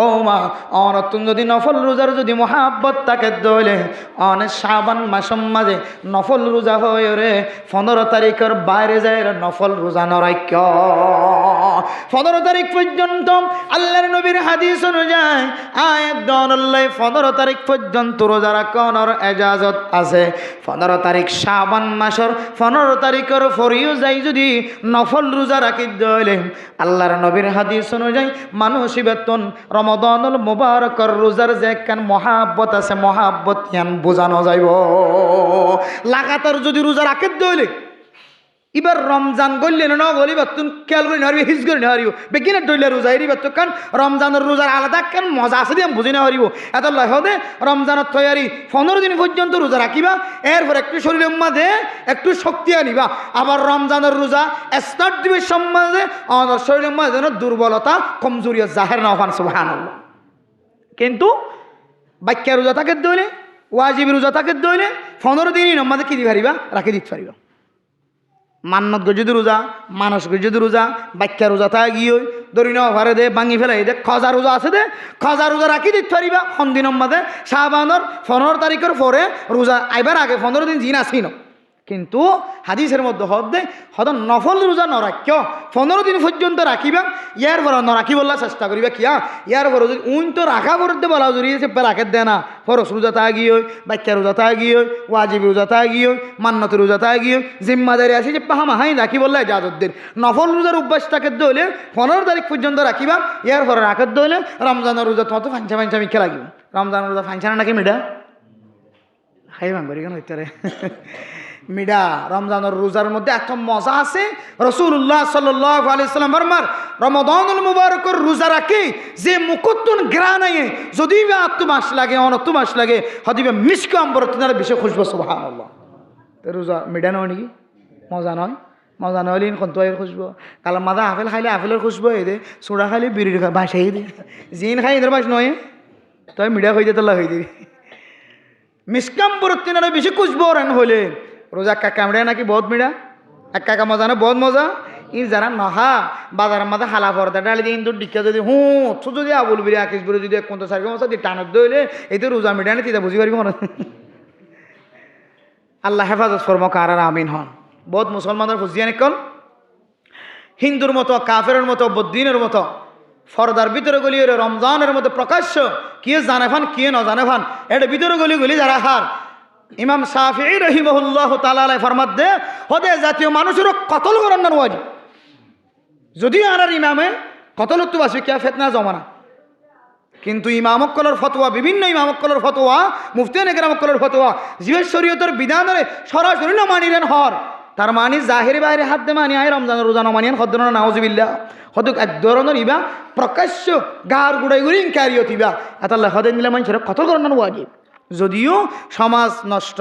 ও মা অনতুন যদি নফল রোজার যদি মহাব্বত তাকে দইলে অনেক শাবান মাসম মাঝে নফল রোজা হয়ে রে 15 তারিখের বাইরে যায় নফল রোজা নরাক্য 15 তারিখ পর্যন্ত আল্লাহর নবীর হাদিস অনুযায়ী আয়াত দনল্লাই 15 তারিখ পর্যন্ত রোজা রাখার ইজাজত আছে 15 তারিখ শাবান মাসের 15 তারিখের ফরিও যাই যদি নফল রোজা রাখি দইলে আল্লাহর নবীর হাদিস অনুযায়ী মানুষ বেতন রমাদানুল মুবারকর রোজার যে একখান মহাব্বত আছে মহাব্বত ইয়ান বোঝানো যাইব লাগাতার যদি রোজা রাখে দইলে এবার রমজান গড়লে না গলি বাতুন খেয়াল করে নারিব হিজ করে নারিব বেগিনে দইলে রোজা এরি বাতু কারণ রমজানের রোজার আলাদা কেন মজা আছে দিয়ে বুঝি না হারিব এত হদে রমজানের তৈয়ারি 15 দিন পর্যন্ত রোজা রাখিবা এরপর একটু শরীরের মাঝে একটু শক্তি আনিবা আবার রমজানের রোজা স্টার্ট দিবে সম্মানে আমাদের শরীরের মাঝে যেন দুর্বলতা কমজোরিয়া জাহের না হন সুবহানাল্লাহ কিন্তু বাক্যা রোজা থাকে দইলে ওয়াজিব রোজা থাকে দইলে 15 দিনই নমাজে কি দি পারিবা রাখি দিতে পারিবা মান্নত গজুদ রোজা মানস গজুদ রোজা বাক্যা রোজা তা গিয়ে ধরি না ঘরে দে ভাঙি ফেলাই দে খজা রোজা আছে দে খজা রোজা রাখি দিতে পারিবা সন্দিনের মাঝে শাবানের 15 তারিখের পরে রোজা আইবার আগে 15 দিন জিন আসি না কিন্তু হাদিসের মধ্যে হদ নফল রোজা নরাক্য 15 দিন পর্যন্ত রাখিবা ইয়ার পর নরাখি বললা চেষ্টা করিবা কিয়া ইয়ার পর যদি উইন তো রাখা করতে বলা জড়িয়েছে রাখে দে না ফরস রোজা তা গিয়ে বাক্যা রোজা তা গিয়ে ওয়াজিব রোজা তা গিয়ে মান্নত রোজা তা গিয়ে জিম্মাদারি আছে যে পাহামা হাই রাখি বললে জাজতদের নফল রোজার অভ্যাস থাকে দইলে 15 তারিখ পর্যন্ত রাখিবা ইয়ার পর রাখার দইলে রমজানের রোজা তোমার তো ফাঞ্চা ফাঞ্চা মিখে লাগিব রমজানের রোজা ফাঞ্চানা নাকি মিডা হাই ভাঙবি কেন হইতে মিডা রমজানের রোজার মধ্যে এত মজা আছে রাসূলুল্লাহ সাল্লাল্লাহু আলাইহি সাল্লাম ফরমান রমাদানুল মুবারকের রোজা রাখি যে মুকুতুন গ্রানায়ে যদি বা আত্ম মাস লাগে অনত মাস লাগে হদিবে মিশক আম্বর তিনার বিষয় খুশবু সুবহানাল্লাহ তো রোজা মিডা নয় নাকি মজা নয় মজা নইলে কোন তোয়ের খুশবু কাল মাদা আপেল খাইলে আপেলের খুশবু এই দে সুড়া খাইলে বিড়ির বাসাই দে জিন খাই এদের বাস নয় তাই মিডা হয়ে যেতে হয়ে দিবি মিসকাম্বর তিনার বেশি খুশবু রান হলে রোজা কাকা মিডা নাকি বহুত মিডা এক কাকা মজা না বহুত মজা ই যারা নহা বাজারের মাঝে হালা পর্দা ডালি দিয়ে ইন্দুর ডিক্কা যদি তো যদি আবুল বিরি আকিস বিরি যদি 50 মশা দিয়ে টানত দইলে এই তো রোজা মিডা নি তিতা বুঝি পারবি মনে আল্লাহ হেফাজত ফরমা কার আমিন হন বহুত মুসলমানের ফুজিয়ান কল হিন্দুর মতো কাফেরের মতো বদ্দিনের মতো ফরদার ভিতরে গলি রমজানের মধ্যে প্রকাশ্য কে জানে ফান কে ন জানে ফান এটা ভিতরে গলি যারা হার ইমাম শাফিঈ রাহিমাহুল্লাহু তাআলা ফরমাত দে হদে জাতীয় মানুষের কতল করার না ওয়াজিব যদি আর ইমামে কতল তো আসবে কে ফিতনা জমানা কিন্তু ইমামকলের ফতোয়া বিভিন্ন ইমামকলের ফতোয়া মুফতিয়ানে কেরামকলের ফতোয়া জীবের শরীয়তের বিধানের সরাসরি না মানিলেন হর তার মানে জাহির বাইরে হাত দে মানি আয় রমজানের রোজা মানিয়েন হদ্দন নাউজুবিল্লাহ হদুক এক ধরনের ইবা প্রকাশ্য গার গুড়াই গুড়ি ইনকারিয়ত ইবা আতাল্লাহ হদে নিলে মানুষের কতল করার না ওয়াজিব যদিও সমাজ নষ্ট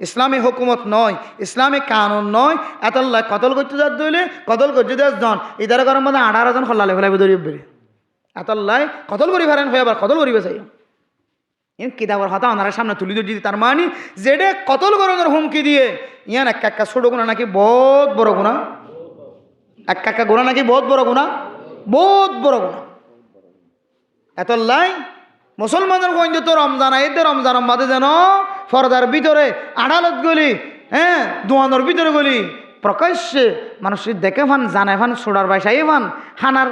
ইসলামী হুকুমত নয় ইসলামী কানুন নয় এতাল্লাহ কতল করতে যার দইলে কতল করতে যাস জন ইদারা গরম মধ্যে 18 জন খল্লালে ফেলাইবে দরিব বেরি এতাল্লাহ কতল করি ফেরেন হয়ে আবার কতল করিবে চাই কিতাবের হতা ওনারা সামনে তুলি ধরে তার মানে যেটা কতল করানোর হুমকি দিয়ে ইয়ান এক কাকা ছোট গুণা নাকি বহুত বড় গুণা এক কাকা গুণা নাকি বহুত বড় গুণা বহুত বড় গুণা এতাল্লাহ মুসলমানের গঞ্জ তো রমজান আইতে রমজানের মাঝে যেন ফরদার ভিতরে আদালত গলি হ্যাঁ দোয়ানোর ভিতরে গলি প্রকাশ্যে মানুষের দেখে ফান জানে ফান সোডার বাসাই ফান হানার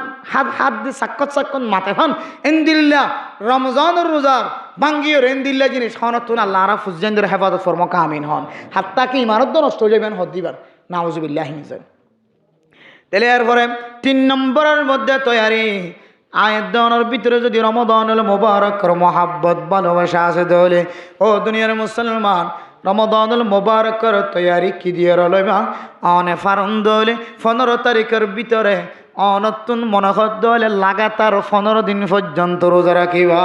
হাত দিয়ে সাক্ষত মাথে ফান এন্দিল্লা রমজানের রোজার বাঙ্গিয়র এন্দিল্লা জিনিস হনতুন আল্লাহ আরা ফুজেন্দ্র হেফাজত ফরমা কামিন হন হাত্তাকে ইমারত নষ্ট হয়ে যাবেন হদ দিবার নাউজুবিল্লাহি মিন তাহলে এরপরে 3 নম্বরের মধ্যে তৈয়ারি আয়াত দানের ভিতরে যদি রমাদানুল মুবারকের মহাব্বত ভালোবাসা আছে তাহলে ও দুনিয়ার মুসলমান রমাদানুল মুবারকের তৈয়ারি কি দিয়ে রইবা অনে ফারন দলে 15 তারিখের ভিতরে অনতুন মনোহর দলে লাগাতার 15 দিন পর্যন্ত রোজা রাখিবা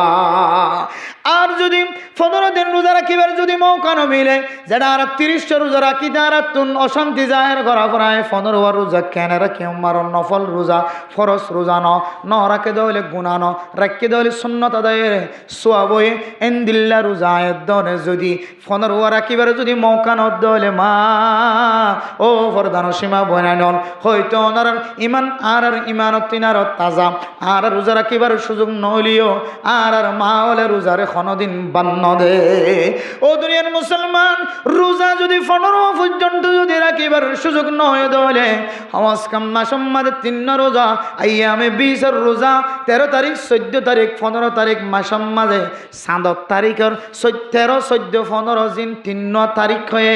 আর যদি 15 দিন রোজা রাখিবার যদি মৌকা ন মিলে যেটা আর 30 রোজা রাখি তার তুন অশান্তি জাহের করা পড়ায় 15 রোজা কেন রাখি আমার নফল রোজা ফরজ রোজা ন রাখে দলে গুণা ন রাখি দলে সুন্নত আদায়ের সোয়াবয়ে এন্দিল্লা রোজা দনে যদি 15 রাখিবার যদি মৌকা ন দলে মা ও বরদান সীমা বনানন হয়তো ওনার ইমান আর ইমানত তিনার তাজা আর রোজা রাখিবার সুযোগ নলিও আর মা হলে রোজার কোনদিন বান্ন দে ও দুনিয়ার মুসলমান রোজা যদি 15 পর্যন্ত যদি রাখিবার সুযোগ নয় দলে হমস্কাম মাসম্মাদ 3 রোজা আইয়ামে 20 রোজা 13 তারিখ 14 তারিখ 15 তারিখ মাসম্মাদে 7 তারিখের 13 14 15 দিন 3 তারিখ হয়ে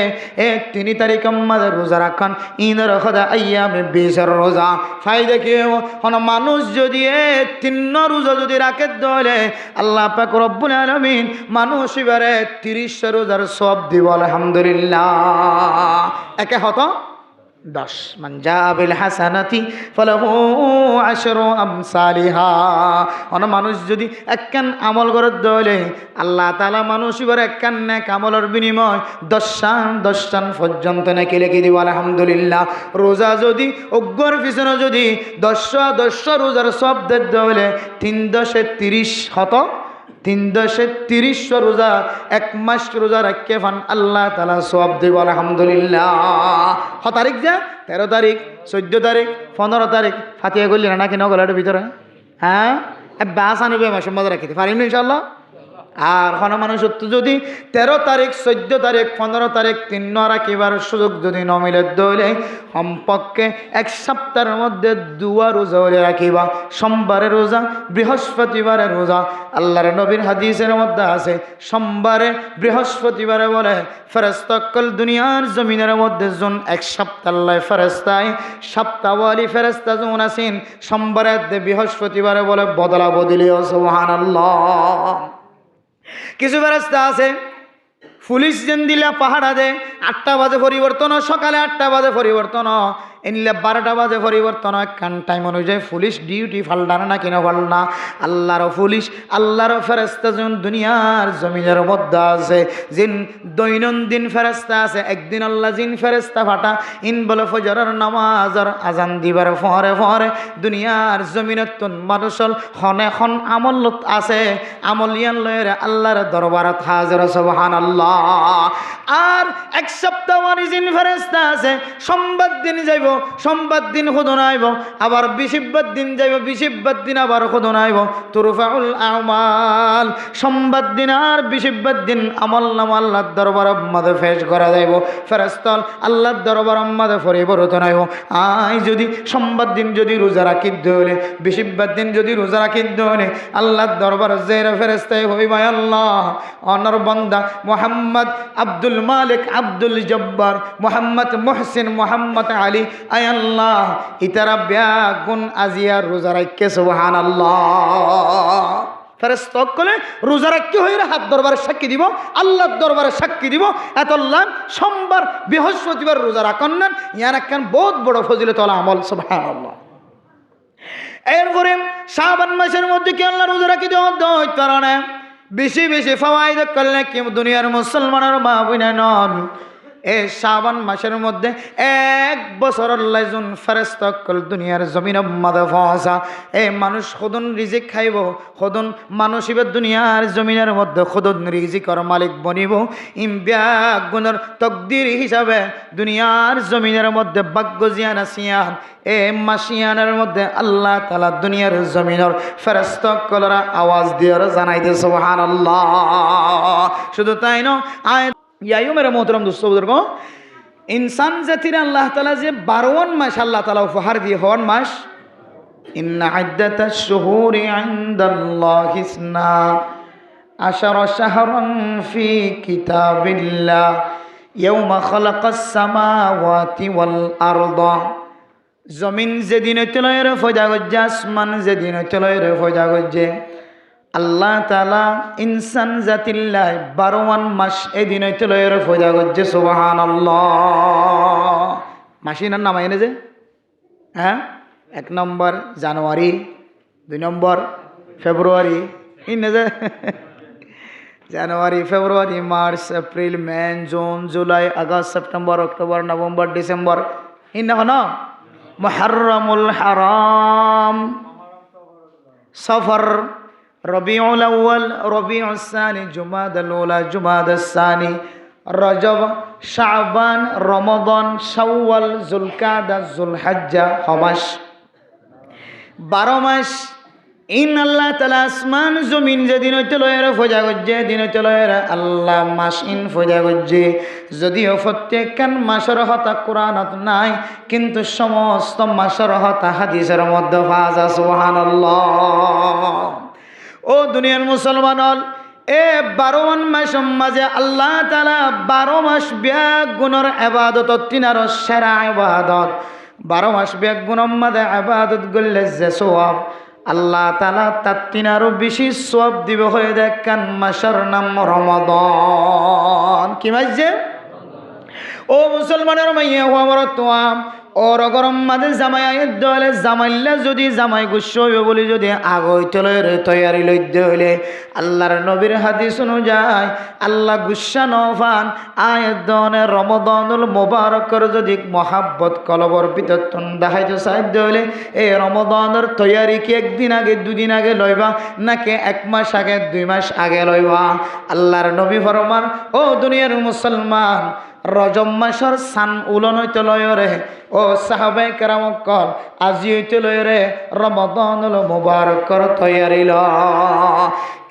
3 তারিখ মাঝে রোজা রাখান ইনের খোদা আইয়ামে 20 রোজা ফায়দা কি হন মানুষ যদি 3 রোজা যদি রাখে দলে আল্লাহ পাক রব্বুল আলামিন মানুষ এবারে 30 রোজার সওয়াব দিব আলহামদুলিল্লাহ একে হতো 10 মান জাবিল হাসানাতি ফালাহু আশরু আমসালিহা অন মানুষ যদি একখান আমল করে দলে আল্লাহ তাআলা মানুষ এবারে একখান নেক আমলের বিনিময় 10 পর্যন্ত নাকি লিখে দিব আলহামদুলিল্লাহ রোজা যদি অগ্গর পিছনে যদি 10 রোজার সওয়াব দলে 3 10 30 হতো 330 রোজা 1 মাস রোজা রাখে ফান আল্লাহ তাআলা সওয়াব দিব আলহামদুলিল্লাহ কত তারিখ যা 13 তারিখ 14 তারিখ 15 তারিখ ফাতিহা করলি না কি নগলার ভিতরে হ্যাঁ বাস আনবে মাসের মধ্যে রাখিতে পারিম ইনশাআল্লাহ আর কোন মানুষ যদি 13 তারিখ 14 তারিখ 15 তারিখ 3 রাখিবার সুযোগ যদি ন মিলে দইলে কমপক্ষে 1 সপ্তাহের মধ্যে 2 রোজা রাখিবা সোমবারের রোজা বৃহস্পতিবারের রোজা আল্লাহর নবীর হাদিসের মধ্যে আছে সোমবারে বৃহস্পতিবারে বলে ফেরেশতা কল দুনিয়ার জমিনের মধ্যে জন 1 সপ্তাহ আল্লাহ ফেরেশতায় সপ্তাহওয়ালি ফেরেশতা জন আছেন সোমবারে বৃহস্পতিবারে বলে বদলা বদলিও সুবহানাল্লাহ কিছু ফেরেশতা আছে পুলিশ যেন দিলা পাহাড়া দে 8টা বাজে পরিবর্তন সকালে 8টা বাজে পরিবর্তন এনলে 12টা বাজে পরিবর্তন কান টাইম অনুযায়ী পুলিশ ডিউটি ফালদানা না কিনা ফালনা আল্লাহর পুলিশ আল্লাহর ফেরেশতা যেন দুনিয়ার জমিনের মধ্যে আছে জিন দৈনন্দিন ফেরেশতা আছে একদিন আল্লাহ জিন ফেরেশতা ফাটা ইন বলে ফজরের নামাজের আজান দিবার পরে দুনিয়ার জমিনের তন মানুষল খনে খন আমল আছে আমলিয়ান লয়ের আল্লাহর দরবারত হাজির সুবহানাল্লাহ আর 1 সপ্তাহ জিন ফেরেশতা আছে সোমবার দিন যাইব সোমবার দিন খুদন আইব আবার বিশিববার দিন যাইব বিশিববার দিন আবার খুদন আইব তুরফাউল আমাল সোমবার দিন আর বিশিববার দিন আমল নাম আল্লাহর দরবার মধ্যে পেশ করা যাইব ফেরেশতা আল্লাহর দরবার মধ্যে পরিবর্তন আইব আই যদি সোমবার দিন যদি রোজা রাখি দলে বিশিববার দিন যদি রোজা রাখি দলে আল্লাহর দরবার জেরা ফেরেশতাই হইবা আল্লাহ অনর বান্দা মুহাম্মদ আব্দুল মালিক আব্দুল জব্বার মুহাম্মদ মুহসিন মুহাম্মদ আলী আয় আল্লাহ ইতারা ব্যাগুন আজিয়া রোজা রাখে সুবহানাল্লাহ ফেরেশতা কলে রোজা রাখতে হইরা হাত দরবারে সাক্ষী দিব আল্লাহর দরবারে সাক্ষী দিব এতল্লাহ সোমবার বৃহস্পতিবার রোজা রাখেন না ইয়ার একখান বহুত বড় ফজিলত আমল সুবহানাল্লাহ এরপরে শাবান মাসের মধ্যে কি আল্লাহ রোজা রাখি দেওয়া কারণে বেশি বেশি ফাওয়াইদ করলে কি দুনিয়ার মুসলমানের মা বোনা নন এ শাবান মাসের মধ্যে 1 বছর আল্লাহ যুন ফেরেশতা কল দুনিয়ার জমিন মধ্যে ফাসা এ মানুষ খুদন রিজিক খাইব খুদন মানুষ ইবে দুনিয়ার জমিনের মধ্যে খুদন রিজিকর মালিক বনিব ইমবিয়া গুণর তকদির হিসাবে দুনিয়ার জমিনের মধ্যে ভাগ্য জিয়ান আসিয়ান এ মাসিয়ানের মধ্যে আল্লাহ তাআলা দুনিয়ার জমিনের ফেরেশতা কলরা আওয়াজ দিয়ে জানাইতে সুবহানাল্লাহ শুধু তাই না ইয়ায়ু মেরে মোহতরম দোস্ত বুজুর্গ ইনসান জাতির আল্লাহ তাআলা যে 12 মাস আল্লাহ তাআলা উপহার দিয়ে হওয়ার মাস ইন্না ইদ্দাতাশ শুহুরি ইনদাল্লাহি 12 শাহরান ফি কিতাবিল্লাহ ইয়াওমা খালাকাস সামাওয়াতি ওয়াল আরদা জমিন যেদিন তলয়ের ফজা গজ্জে আসমান যেদিন তলয়ের ফজা গজ্জে আল্লাহ তাআলা ইনসান জাতিল্লাহ 12 মাস এদিন তলয়ের ফজা গজ্জে সুবহানাল্লাহ মাসিনার নাম এনে যে হ্যাঁ 1 নম্বর জানুয়ারি 2 নম্বর ফেব্রুয়ারি ইনে যে জানুয়ারি, ফেব্রুয়ারি, মার্চ, এপ্রিল, মে, জুন, জুলাই, আগস্ট, সেপ্টেম্বর, অক্টোবর, নভেম্বর, ডিসেম্বর, ইন্না মুহররমুল হারাম, সফর, রবিউল আউয়াল, রবিউস সানি, জুমাদাল উলা, জুমাদাস সানি, রজব, শাবান, রমাদান, শাওয়াল, যুলকাদা, যুলহজ্জা, হমাস, 12 মাস। ইন আল্লাহ তাআলা আসমান জমিন যেদিন হইতে লয়ের ফজা গজ্জে দিন হইতে লয়ের আল্লাহ মাস ইন ফজা গজ্জে। যদিও প্রত্যেকখান মাসের হতা কোরআনত নাই, কিন্তু সমস্ত মাসের হতা হাদিসের মধ্যে ফাজা। সুবহানাল্লাহ। ও দুনিয়ার মুসলমান হল, এ 12 মাস মাঝে আল্লাহ তাআলা 12 মাস ব্যাগ গুণর ইবাদত তিনার সেরা ইবাদত। 12 মাস ব্যাগ গুণর মাঝে ইবাদত করলে যে সওয়াব আল্লাহ তাআলা তার তিনারও বেশি সওয়াব দিব হয়ে দেখেন মাসের নাম রমাদান। কি মাস যে? ও মুসলমানের মাইয়া ও আমার তোয়া ওর গরম মাঝে জামাই আয়ের দলে জামাইল্লা যদি জামাই গুস্স হইব বলি যদি আগই তলের তৈয়ারি লইতে হইলে আল্লাহর নবীর হাদিস অনুযায়ী আল্লাহ গুস্সা নফান আয়ের দনে রমাদানুল মুবারকর যদি মহাব্বত কলবর ভিতর দেখাইতে সাহায্য হইলে এই রমাদানের তৈয়ারি কি একদিন আগে দুদিন আগে লইবা নাকি 1 মাস আগে 2 মাস আগে লইবা? আল্লাহর নবী ফরমান, ও দুনিয়ার মুসলমান, রজব মাসের সান উলন হইতে লয়রে ও সাহাবায়ে কেরাম কল আজি হইতে লয়রে রমাদানুল মুবারকর তৈয়ারি ল।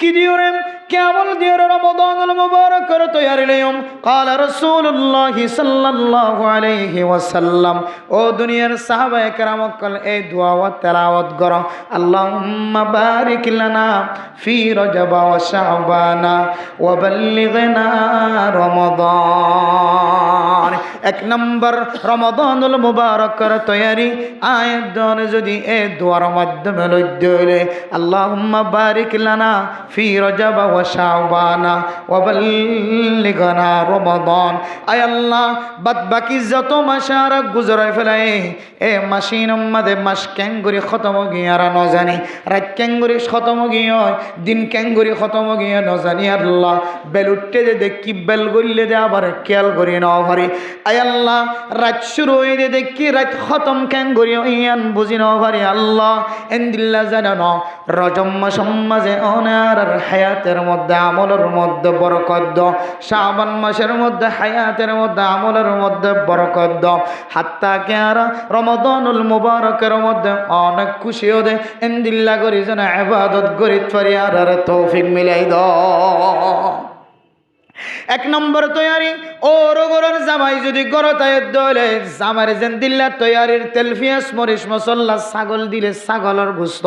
কি দিওরে কেবল দিওরে রমাদানুল মুবারকর তৈয়ারি লয়ম। قال رسول الله صلى الله عليه وسلم, ও দুনিয়ার সাহাবায়ে কেরাম কল এই দোয়া ও তেলাওয়াত করো, আল্লাহুম্মা বারিক লানা ফি রজব ওয়া শাবান ওয়া বাল্লিগনা রমাদান। 1 নম্বর রমাদানুল মুবারকর তৈয়ারি আয়াত যদি এ দোয়ার মাধ্যমে লইতে হইলে আল্লাহুম্মা বারিক লানা ফি রজব ওয়া শাবান ওয়া বাল্লিগনা রমাদান। আয় আল্লাহ, বাদ বাকি যত মাস আর গুজরাই ফেলাই এ মাসিন মাদে মাস ক্যাঙ্গুরি খতম গিয়ার ন জানি, রাত ক্যাঙ্গুরি খতম গিয়ে দিন ক্যাঙ্গুরি খতম গিয়ে ন জানি। আল্লাহ বেলুটে দে দেখি বেল গড়লে দে আবার খেয়াল করি ন পারি। আয় আল্লাহ, রাত শুরু হয়ে দে দেখি রাত খতম ক্যাঙ্গুরি ইয়ান বুঝি ন পারি। আল্লাহ এন্দিল্লা জানো রজম মাস মাঝে অনার হায়াতের মধ্যে আমলের মধ্যে বরকত দাও, শাবান মাসের মধ্যে হায়াতের মধ্যে আমলের মধ্যে বরকত দাও। হাত্তা কেয়ারা রমাদানুল মুবারকের মধ্যে অনেক খুশিও দে এন্দিল্লা করি যেন ইবাদত করি পারি আর তৌফিক মিলাই দাও। 1 নম্বর তৈয়ারি ও রোগরের জামাই যদি গরতায় দলে জামার যেন দিল্লা তৈয়ারির তেলফিয়াস মরিচ মশলা, ছাগল দিলে ছাগলের গোস্ত,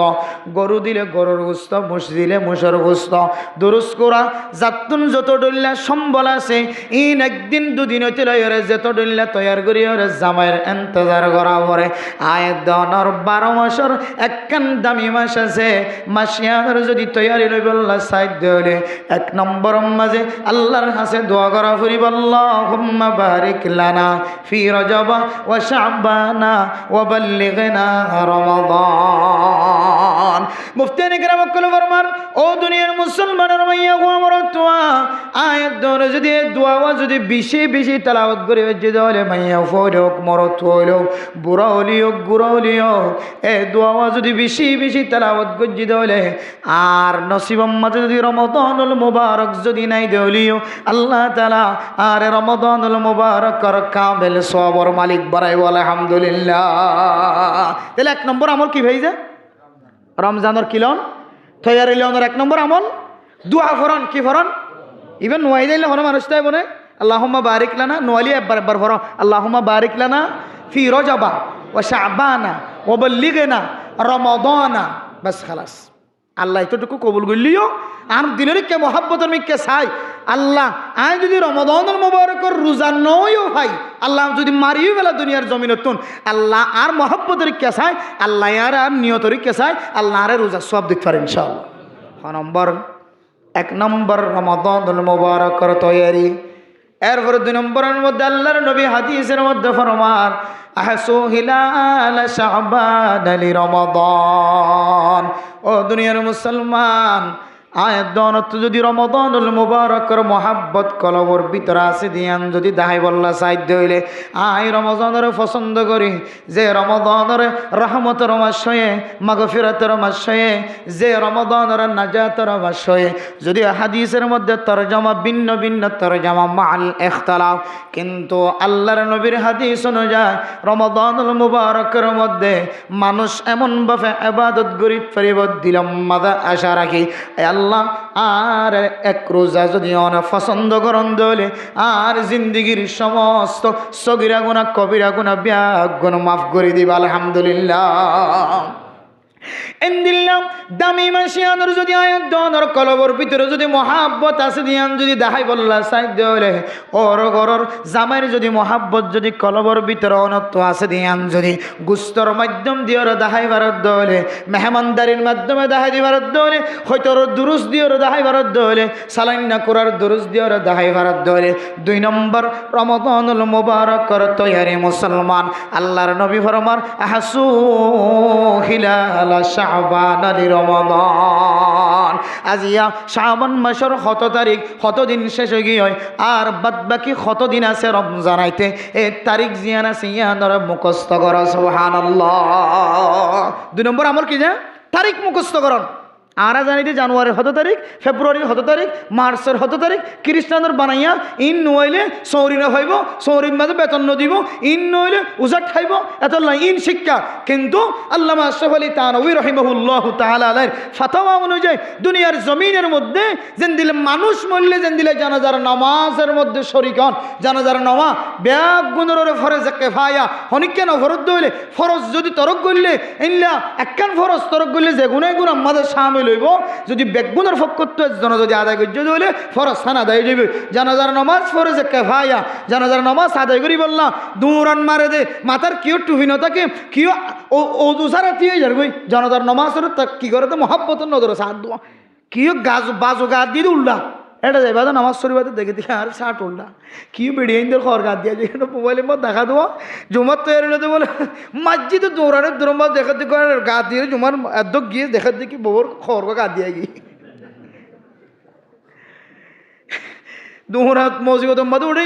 গরু দিলে গরুর গোস্ত, মুষ দিলে মুষের গোস্ত, দুরুস করা যাতুন যত ডল্লা সম্বল আছে ইন একদিন দুদিন হইতে লয়রে যত ডল্লা তৈয়ার করি ওরে জামাইয়ের ইন্তজার করা পরে। আয় দনর 12 মাসের একখান দামি মাস আছে, মাসিয়ার যদি তৈয়ারি লইব আল্লাহ সাহায্য হইলে 1 নম্বর মাঝে আল্লাহর কাছে দোয়া করা ফুরিব, আল্লাহুম্মা বারিক লানা ফি রজব ওয়া শাবান ওয়া বাল্লিগনা রমাদান। মুফতি কেরাম কল ফরমান, ও দুনিয়ার মুসলমানের মাইয়া গো আমার তোয়া আয়াত ধরে যদি দোয়া যদি বেশি বেশি তেলাওয়াত করে যদি হলে মাইয়া ফোক মরত হইল বুড়া হলিও গুড়া হলিও এ দোয়া যদি বেশি বেশি তেলাওয়াত করে যদি হলে আর নসিবম মাঝে যদি রমাদানুল মুবারক যদি নাই দেলিও আল্লাহ তাআলা আর রমাদানুল মুবারকর কামেল সওয়াবের মালিক বানাইব। আলহামদুলিল্লাহ। তাহলে 1 নম্বর আমল কি ভাই যা রমজানের কিলন তৈয়ারি লিওনের 1 নম্বর আমল দোয়া ফরন। কি ফরন? ইভেন নোয়াই দিলে হন মানুষ তাই বলে আল্লাহুম্মা বারিক লানা নোয়ালি একবার ফর আল্লাহুম্মা বারিক লানা ফি রজব ওয়া শাবান ওয়া বাল্লিগনা রমাদান। বাস খালাস, আল্লাহ এতটুকু কবুল করলিও আর দিনের কে মহাব্বতের মিকে চাই আল্লাহ আয় যদি রমাদানুল মুবারকর রোজা নয়ও ভাই আল্লাহ যদি মারিও গেল দুনিয়ার জমিনতুন আল্লাহ আর মহাব্বতের কে চাই আল্লাহ আর নিয়তর কে চাই আল্লাহ আর রোজা সব দিতে পারে ইনশাআল্লাহ। 1 নম্বর রমাদানুল মুবারকর তৈয়ারি। এরপর 2 নম্বরের মধ্যে আল্লাহর নবী হাদিসের মধ্যে ফরমান, আহসু হিলাল শাবান লি রমাদান। ও দুনিয়ার মুসলমান, আয়াত দনত যদি রমাদানুল মুবারকর মহাব্বত কলবর ভিতরে আছে দিয়ান যদি দাহাই বল্লা সাইড হইলে আই রমজানের পছন্দ করি যে রমজানের রহমতের মাস হয়ে মাগফিরাতের মাস হয়ে যে রমজানের নাজাতের মাস হয়ে যদি হাদিসের মধ্যে তরজমা ভিন্ন ভিন্ন তরজমা মাল ইখতিলাফ কিন্তু আল্লাহর নবীর হাদিস অনুযায়ী রমজানুল মুবারকের মধ্যে মানুষ এমনভাবে ইবাদত করিতে পারিব দিলাম মাদা আশা রাখি আল্লাহ আর এক রোজা যদি অনেক পছন্দ করন দলে আর জিন্দগির সমস্ত সগিরা গুনাহ কবিরা গুনাহ ব্যাগ গুনাহ মাফ করে দিবা আলহামদুলিল্লাহ। এন্দিল্লাম দামি মাসিয়ানোর যদি আয়াত দনর কলবর ভিতরে যদি মহাব্বত আছে দিয়ান যদি দাহাই বল্লা সাইড দেওয়ালে ওর গরর জামাইয়ের যদি মহাব্বত যদি কলবর ভিতরে অনত্ব আছে দিয়ান যদি গুস্তর মাধ্যম দিয়ে দাহাই ভারত দেওয়ালে মেহমানদারির মাধ্যমে দাহাই দি ভারত দেওয়ালে হয়তো ওর দুরুস দিয়ে দাহাই ভারত দেওয়ালে সালাইন্না কুরার দুরুস দিয়ে দাহাই ভারত দেওয়ালে 2 নম্বর রমাদানুল মুবারকর তৈয়ারি মুসলমান আল্লাহর নবী ফরমান আহসু হিলাল শাবান আলি রমাদান আজিয়া শাবান মাসের 7 তারিখ 7 দিন শেষ হয়ে গিয়ে আর বাদ বাকি 7 দিন আছে রমজান আইতে এই তারিখ জিয়ান আছে ইয়ানর মুখস্থ করা সুবহানাল্লাহ। 2 নম্বর আমল কি যে তারিখ মুখস্থ করন আর জানিতে জানুয়ারির 7 তারিখ ফেব্রুয়ারির 7 তারিখ মার্চের 7 তারিখ খ্রিস্টানদের বানাইয়া ইন নইলে সৌরিনা হইব সৌরির মাঝে বেতন দিব ইন নইলে উজাট খাইব এত ইন শিক্ষা কিন্তু আল্লামা আশরাফ আলী থানভী রাহিমাহুল্লাহ তাআলা আলাইহির ফাতোয়া অনুযায়ী দুনিয়ার জমিনের মধ্যে যেন দিলে মানুষ মরলে যেন দিলে জানাজার নামাজের মধ্যে শরীক হন জানাজার নামাজ ব্যাগ গুণের ফরজ কিফায়া হনিকেন ফরজ দইলে ফরজ যদি তরক করলে ইল্লা একখান ফরজ তরক করলে যে গুনাহ গুণ আমাদের শামিল হইব যদি বেগুনের ফকত্ব জন যদি আদায় করতে হইলে ফরজ খান আদায় যাবে জানাজার নামাজ ফরজে কিফায়া জানাজার নামাজ আদায় করি বললাম দুরান মারে দে মাথার কিও টুপি ন থাকে কিও ও দুসারা দিয়ে যার কই জানাজার নামাজের কি করে তো মহব্বত নজর সাথ দোয়া কিও গাজ বাজু গা দিয়ে উল্লা এটা যাইবা তো নামাজ শরীফাতে দেখে দেখে আর 60 উল্লা কি বেড়িয়ে খর গা দিয়া যেখানে মোবাইলের মধ্যে দেখা দেবো জুমার তৈরি হতে বলে মসজিদে দৌড়ানোর দৌড় দেখা দেখো গা দিয়ে জুমার এত গিয়ে দেখা দেখি বউর খর গা দিয়ে গিয়ে দৌড়া মসজিদ মধ্যে উঠে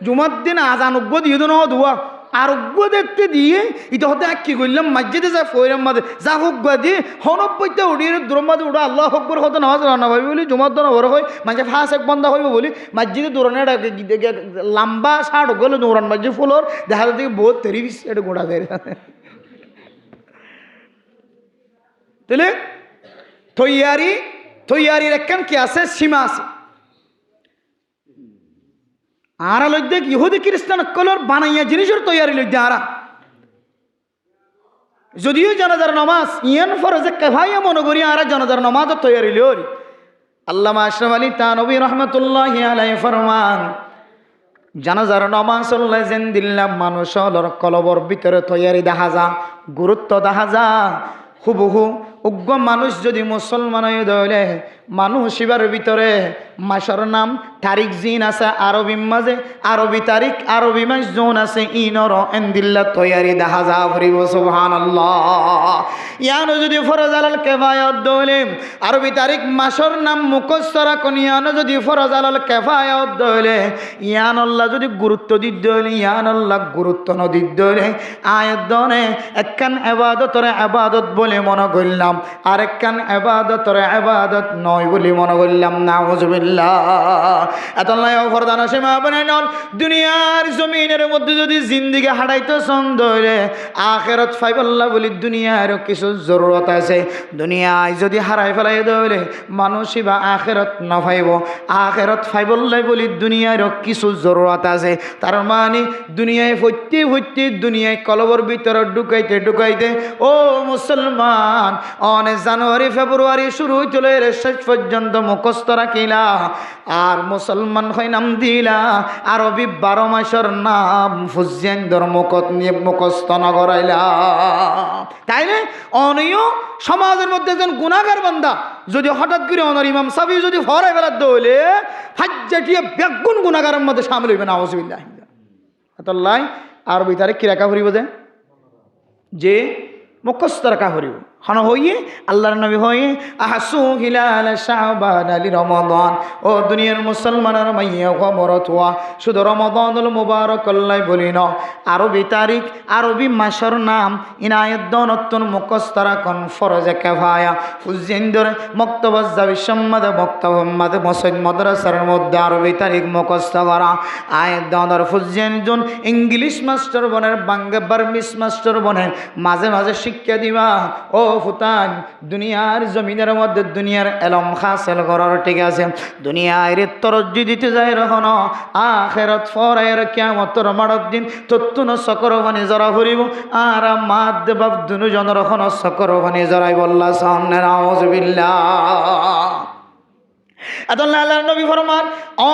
জুমার দিন আজানজ্ঞ দিয়ে তো ন ধোয়া আরোগ্য দেখতে দিয়ে এটা হতে কি করলাম মসজিদে যা ফৈরাম মাঝে যা হোক দিয়ে হনব্বইটা উঠিয়ে দূর মাঝে উঠা আল্লাহ হকবর হতে নামাজ রান্না পাবি বলি জুমার দন বড় হয় মাঝে ফাঁস এক বন্ধা হইব বলি মসজিদে দৌড়ানো লম্বা শার্ট গেলে দৌড়ান মসজিদ ফুলর দেখা যাচ্ছে বহুত তেরি বিশ এটা গোড়া দেয় তাহলে তৈয়ারির একখান কি আছে সীমা আছে আরা লইতে ইহুদি খ্রিস্টান কলর বানাইয়া জিনিসের তৈয়ারি লইতে আরা যদিও জানাজার নামাজ ইয়ান ফরজে কিফায়া মনে করি আরা জানাজার নামাজের তৈয়ারি লরি আল্লামা আশরাফ আলী থানভী রাহমাতুল্লাহি আলাইহি ফরমান জানাজার নামাজ আল্লাহ যেন দিল্লাম মানুষের কলবর ভিতরে তৈয়ারি দেখা যা গুরুত্ব দেখা যা হুবহু উগ্র মানুষ যদি মুসলমান হয়ে দলে মানুষ এবার ভিতরে মাসের নাম তারিখ জিন আছে আরবি মাঝে আরবি তারিখ আরবি মাস জোন আছে ইনর এন্দিল্লা তৈয়ারি দেখা যা ফুরিব সুবহানাল্লাহ। ইয়ানো যদি ফরজ আলাল কিফায়াত দলে আরবি তারিখ মাসের নাম মুখস্থ রাখুন ইয়ানো যদি ফরজ আলাল কিফায়াত দলে ইয়ান আল্লাহ যদি গুরুত্ব দিত দলে ইয়ান আল্লাহ গুরুত্ব ন দিত দলে আয়াত দনে একখান ইবাদতর ইবাদত বলে মনে করলাম আরেকখান ইবাদতর ইবাদত নয় বলে মনে করলাম নাউজুবিল্লাহ। এত নয় ফরদানা সীমা বানাই নল দুনিয়ার জমিনের মধ্যে যদি জিন্দিগি হাঁটাইতে ছন্দ হইলে আখেরত ফাইবল্লা বলি দুনিয়ারও কিছু জরুরত আছে দুনিয়ায় যদি হারাই ফেলাই দইলে মানুষই বা আখেরত না ফাইব আখেরত ফাইবল্লাই বলি দুনিয়ারও কিছু জরুরত আছে তার মানে দুনিয়ায় ভর্তি দুনিয়ায় কলবর ভিতরে ঢুকাইতে ও মুসলমান অনেক জানুয়ারি ফেব্রুয়ারি শুরু চলে শেষ পর্যন্ত মুখস্থ রাখিলা আর মুসলমান হয় নাম দিলা আরবি 12 মাসের নাম ফুজিয়ান ধর্মকত নিয়ে মুখস্থ না করাইলা তাইলে অনিয় সমাজের মধ্যে একজন গুনাহগার বান্দা যদি হঠাৎ করে অনর ইমাম সাফি যদি ফরাই ফেলার দৌলে হাজ্জাটিয়া বেগুন গুনাহগারের মধ্যে শামিল হইবে না আউযুবিল্লাহ আতাল্লাহ আরবি তারিখ কি রাখা হরিব যে মুখস্থ রাখা হরিব হন হইয়ে আল্লাহর নবী হয়ে আহসু হিলাল শাবান আলি রমাদান। ও দুনিয়ার মুসলমানের মাইয়া খবরত হওয়া শুধু রমাদানুল মুবারক আল্লাহ বলি না, আরবি তারিখ আরবি মাসের নাম ইনায়ত দনতুন মুখস্তরা কন ফরজে কেফায়া ফুজিন্দর মক্তবাজ যাবি সম্মাদ মক্তবাদ মসজিদ মাদ্রাসার মধ্যে আরবি তারিখ মুখস্থ করা আয়াত দনর ফুজিন্দুন ইংলিশ মাস্টার বনের বাংলা বার্মিস মাস্টার বনের মাঝে মাঝে শিক্ষা দিবা। ও ফুতান দুনিয়ার জমিনের মধ্যে দুনিয়ার এলম হাসিল করার ঠিক আছে, দুনিয়ার তরজ্জি দিতে যায় রহন আখেরাত ফরায়ের কিয়ামতর মাড়ত দিন তত্তুন সকর ভানি জরা ফুরিব আর মাদ দেবাব দুজন রহন সকর ভানি জরাই বল্লা সামনে নাউজুবিল্লাহ। আল্লাহ নবী ফরমান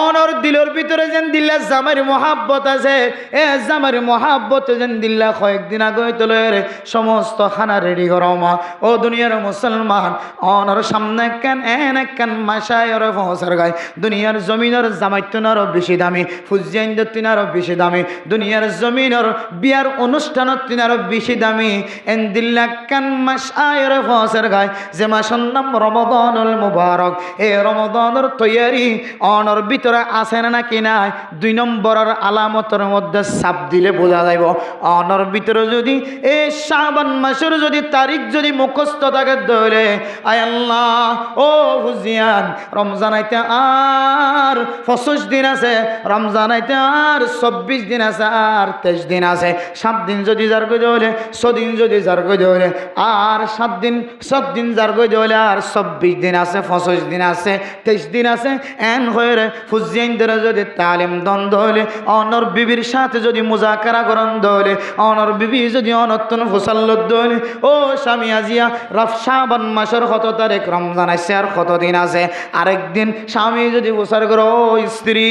অনর দিলের ভিতরে যেন দিল্লা জামার মহাব্বত আছে, এ জামার মহাব্বত যেন দিল্লা কয়েকদিন আগে তোলে সমস্ত খানা রেডি করমা। ও দুনিয়ার মুসলমান অনর সামনে একখান মাসায়র পৌঁছার গায় দুনিয়ার জমিনের জামাইতুনারও বেশি দামি, ফুজিয়ান তিনারও বেশি দামি, দুনিয়ার জমিনের বিয়ার অনুষ্ঠানত তিনারও বেশি দামি। এন দিল্লা কান মাসায়র পৌঁছার গায় যে মাসের নাম রমাদানুল মুবারক। এ রমাদানের তৈয়ারি অনর ভিতরে আছে না নাকি নাই, 2 নম্বরের আলামতের মধ্যে ছাপ দিলে বোঝা যাইব। অনর ভিতরে যদি এই শাবান মাসের যদি তারিখ যদি মুখস্থ থাকে ধরে আয় আল্লাহ ও হুজিয়ান রমজান আইতে আর 25 দিন আছে, রমজান আইতে আর 24 দিন আছে, আর 23 দিন আছে, 7 দিন যদি যার গই হলে 6 দিন যদি যার গই হলে আর 7 দিন যার গই হলে আর 24 দিন আছে, 25 দিন আছে, 23 দিন আছে। এন হয়ে ফুজিয়ানদের যদি তালিম দ্বন্দ্ব হলে অনর বিবির সাথে যদি মুজাকারা করেন দলে অনর বিবি যদি অনর্তন ফুসাল্লদ হলে ও স্বামী আজিয়া শাবান মাসের কত তারিখ রমজান আছে আর কত দিন আছে, আরেকদিন স্বামী যদি ফুসার করো ও স্ত্রী